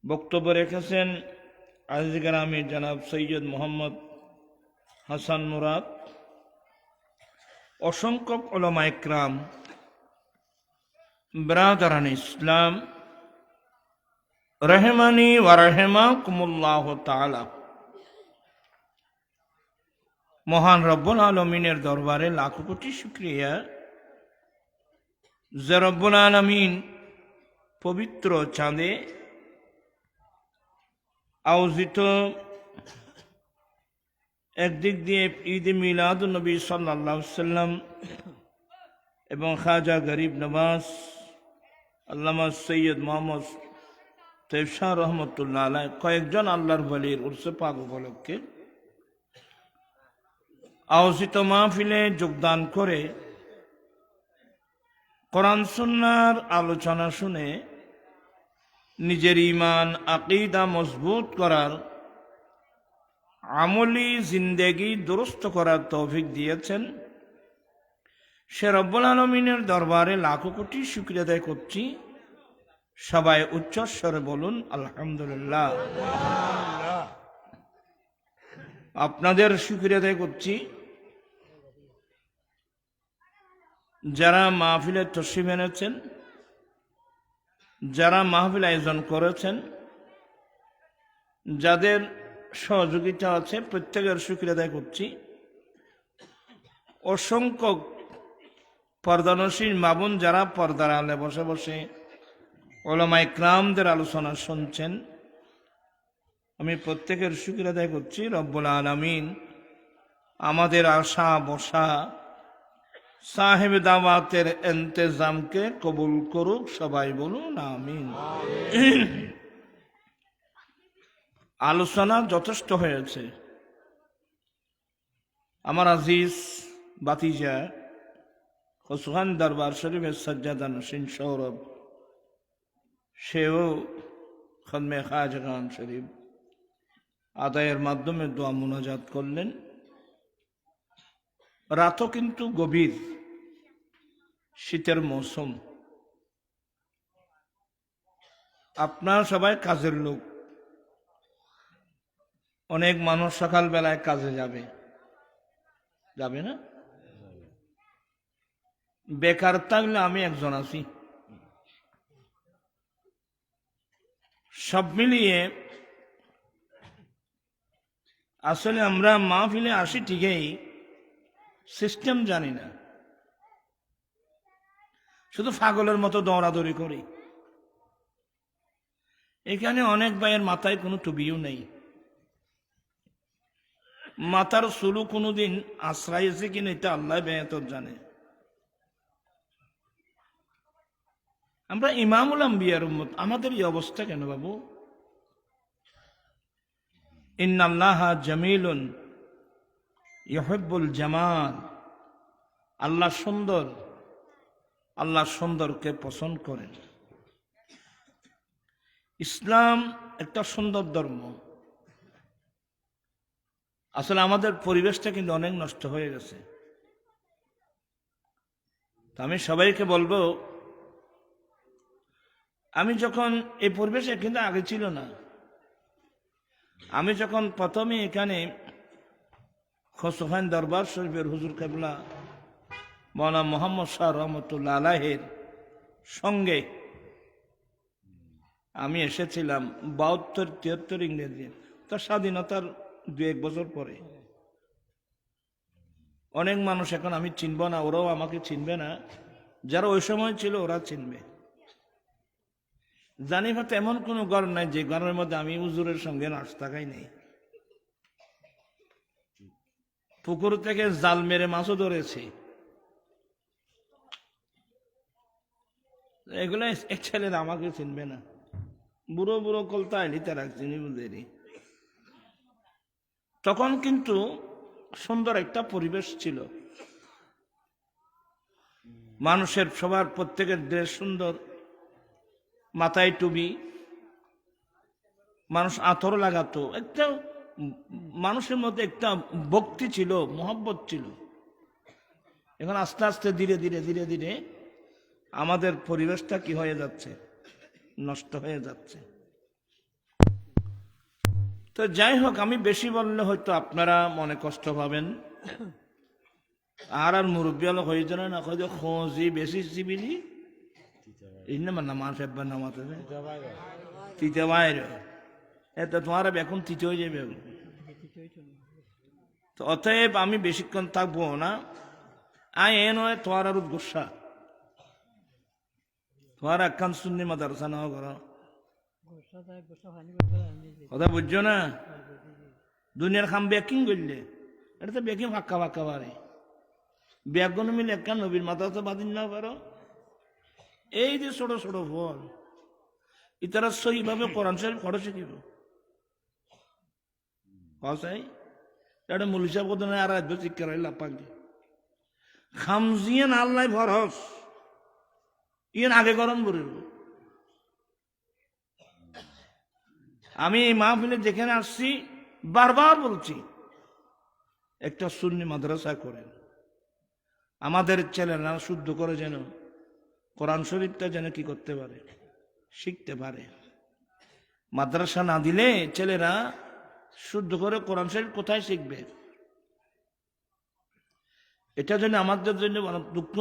বক্তব্য রেখেছেন আজিজ গ্রামী জনাব সৈয়দ মোহাম্মদ হাসান মুরাদ। অসংখ্য উলামা ইকরাম, ব্রাদারান ইসলাম, রহমানি ওয়া রাহিমাকুমুল্লাহ তাআলা। মহান রব্বুল আলামিনের দরবারে লাখো কোটি শুকরিয়া যে রব্বুল আলামিন পবিত্র চাঁদে আয়োজিত একদিক দিয়ে ঈদ মিলাদুন নবী সাল্লাল্লাহু আলাইহি সাল্লাম এবং খাজা গরিব নওয়াজ আল্লামা সৈয়দ মোহাম্মদ তৈয়ব শাহ রহমতুল্লাহ আলাইহ কয়েকজন আল্লাহর ওলির উরসে পাক উপলক্ষে আয়োজিত মাহফিলে যোগদান করে কোরআন সুন্নাহর আলোচনা শুনে নিজের ঈমান আকীদা মজবুত করার, আমলি জিন্দেগি দুরুস্ত করার তৌফিক দিয়েছেন, সে রব্বুল আলামিনের দরবারে লাখো কোটি শুকরিয়া আদায় করছি। সবাই উচ্চস্বরে বলুন আলহামদুলিল্লাহ। আপনাদের শুকরিয়া আদায় করছি যারা মাহফিলে তশরিফ এনেছেন, যারা মাহফিল আয়োজন করেছেন, যাদের সহযোগিতা আছে, প্রত্যেকের শুকরিয়া আদায় করছি। অসংখ্য পর্দানসীন মা বোন যারা পর্দার আলে বসে বসে উলামা ইকরামদের আলোচনা শুনছেন, আমি প্রত্যেকের শুকরিয়া আদায় করছি। রব্বুল আলামিন আমাদের আশা বসা সাহেব দাওয়াতের ইন্তেজামকে কবুল করুক। সবাই বলুন আমিন। আলোচনা যথেষ্ট হয়েছে। আমার আজিজ বাতিজা হোসেন দরবার শরীফের সজ্জাদা নসীন সৌরভ, সেও খদমে খাজগান শরীফ আদায়ের মাধ্যমে দোয়া মুনাজাত করলেন। রাতও কিন্তু গভীর, শীতের মৌসুম। আপনারা সবাই কাজের লোক, অনেক মানুষ সকাল বেলায় কাজে যাবে, যাবে না? বেকার থাকলে আমি একজন আছি। সব মিলিয়ে আসলে আমরা মাহফিলে আসি ঠিকই, সিস্টেম জানি না, শুধু পাগলের মতো দৌড়াদৌড়ি করি। এখানে অনেক ভাইয়ের মাথায় কোনো টুপিও নেই, মাথার চুলও কোনোদিন আশ্রাইছে কিনা এটা আল্লাহ বেহতর জানে। আমরা ইমামুল আম্বিয়ার উম্মত, আমাদের এই অবস্থা কেন বাবু? ইন্নাল্লাহা জামিলুন ইউহিব্বুল জামাল। আল্লাহ সুন্দর, আল্লাহ সুন্দরকে পছন্দ করেন। ইসলাম একটা সুন্দর ধর্ম। আসলে আমাদের পরিবেশটা কিন্তু অনেক নষ্ট হয়ে গেছে। আমি সবাইকে বলবো, আমি যখন এই পরিবেশে কিন্তু আগে ছিল না, আমি যখন প্রথমে এখানে খোসফান দরবার শরীফের হুজুর কেবলা মৌলানা মোহাম্মদ শাহ রহমতুল্লাহ আলাইহের সঙ্গে আমি এসেছিলাম 72-73 ইংরেজি, তার স্বাধীনতার 2-1 বছর পরে। অনেক মানুষ এখন আমি চিনব না, ওরাও আমাকে চিনবে না, যারা ওই সময় ছিল ওরা চিনবে। জানি হয়তো এমন কোনো ঘর নাই যে ঘরের মধ্যে আমি হুজুরের সঙ্গে নাস্তা খাই নাই। পুকুর থেকে জাল মেরে মাছও ধরেছি। এগুলো এক ছেলেরা আমাকে চিনবে না, বুড়ো বুড়ো কলতা আইলি তারা চিনি বুঝেনি। তখন কিন্তু সুন্দর একটা পরিবেশ ছিল। মানুষের সবার প্রত্যেকের ড্রেস সুন্দর, মাথায় টুপি, মানুষ আতর লাগাতো, একটা মানুষের মধ্যে একটা ভক্তি ছিল, মহব্বত ছিল। এখন আস্তে আস্তে ধীরে ধীরে ধীরে ধীরে আমাদের পরিবেশটা কি হয়ে যাচ্ছে, নষ্ট হয়ে যাচ্ছে। তো যাই হোক, আমি বেশি বললে হয়তো আপনারা মনে কষ্ট পাবেন, আর মুরব্বী হলো হয়ে যাবে না, হয়তো খোঁজি বেশি চিবিলি এই না মানে নামাজ একবার নামাজ তিতে বাইরে এত তোমার এখন তিতে হয়ে যাবে। তো অতএব আমি বেশিক্ষণ থাকবো না, আয় এ নয় তোমার আর গুসা, তোমার একখান সুন্নি মাদ্রাসা নাও করো, কথা বুঝছো না? দুনিয়ার খাম ব্যাকিং করলে এটা তো ব্যাকিং ফাঁকা ফাঁকা বাড়ে, ব্যাগুন মিলে একটা নবীর মাদ্রাসা বাদিন না পারো। এই যে ছোট ছোট ফল, ইতারা সহিভাবে কোরআন শরীফ পড়া শিখিব, এটা মূল হিসাব করতে না, আর আসবে শিক্ষা রইল পাকি খামজিয়ান আল্লাহ ভরস ইয়েন আগে গরম করিব। আমি এই মাহফিলে যেখানে আসছি বারবার বলছি, একটা সুন্নি মাদ্রাসা করেন, আমাদের ছেলেরা শুদ্ধ করে যেন কোরআন শরীফটা যেন কি করতে পারে, শিখতে পারে। মাদ্রাসা না দিলে ছেলেরা শুদ্ধ করে কোরআন শরীফ কোথায় শিখবে? এটা জন্য আমাদের জন্য দুঃখ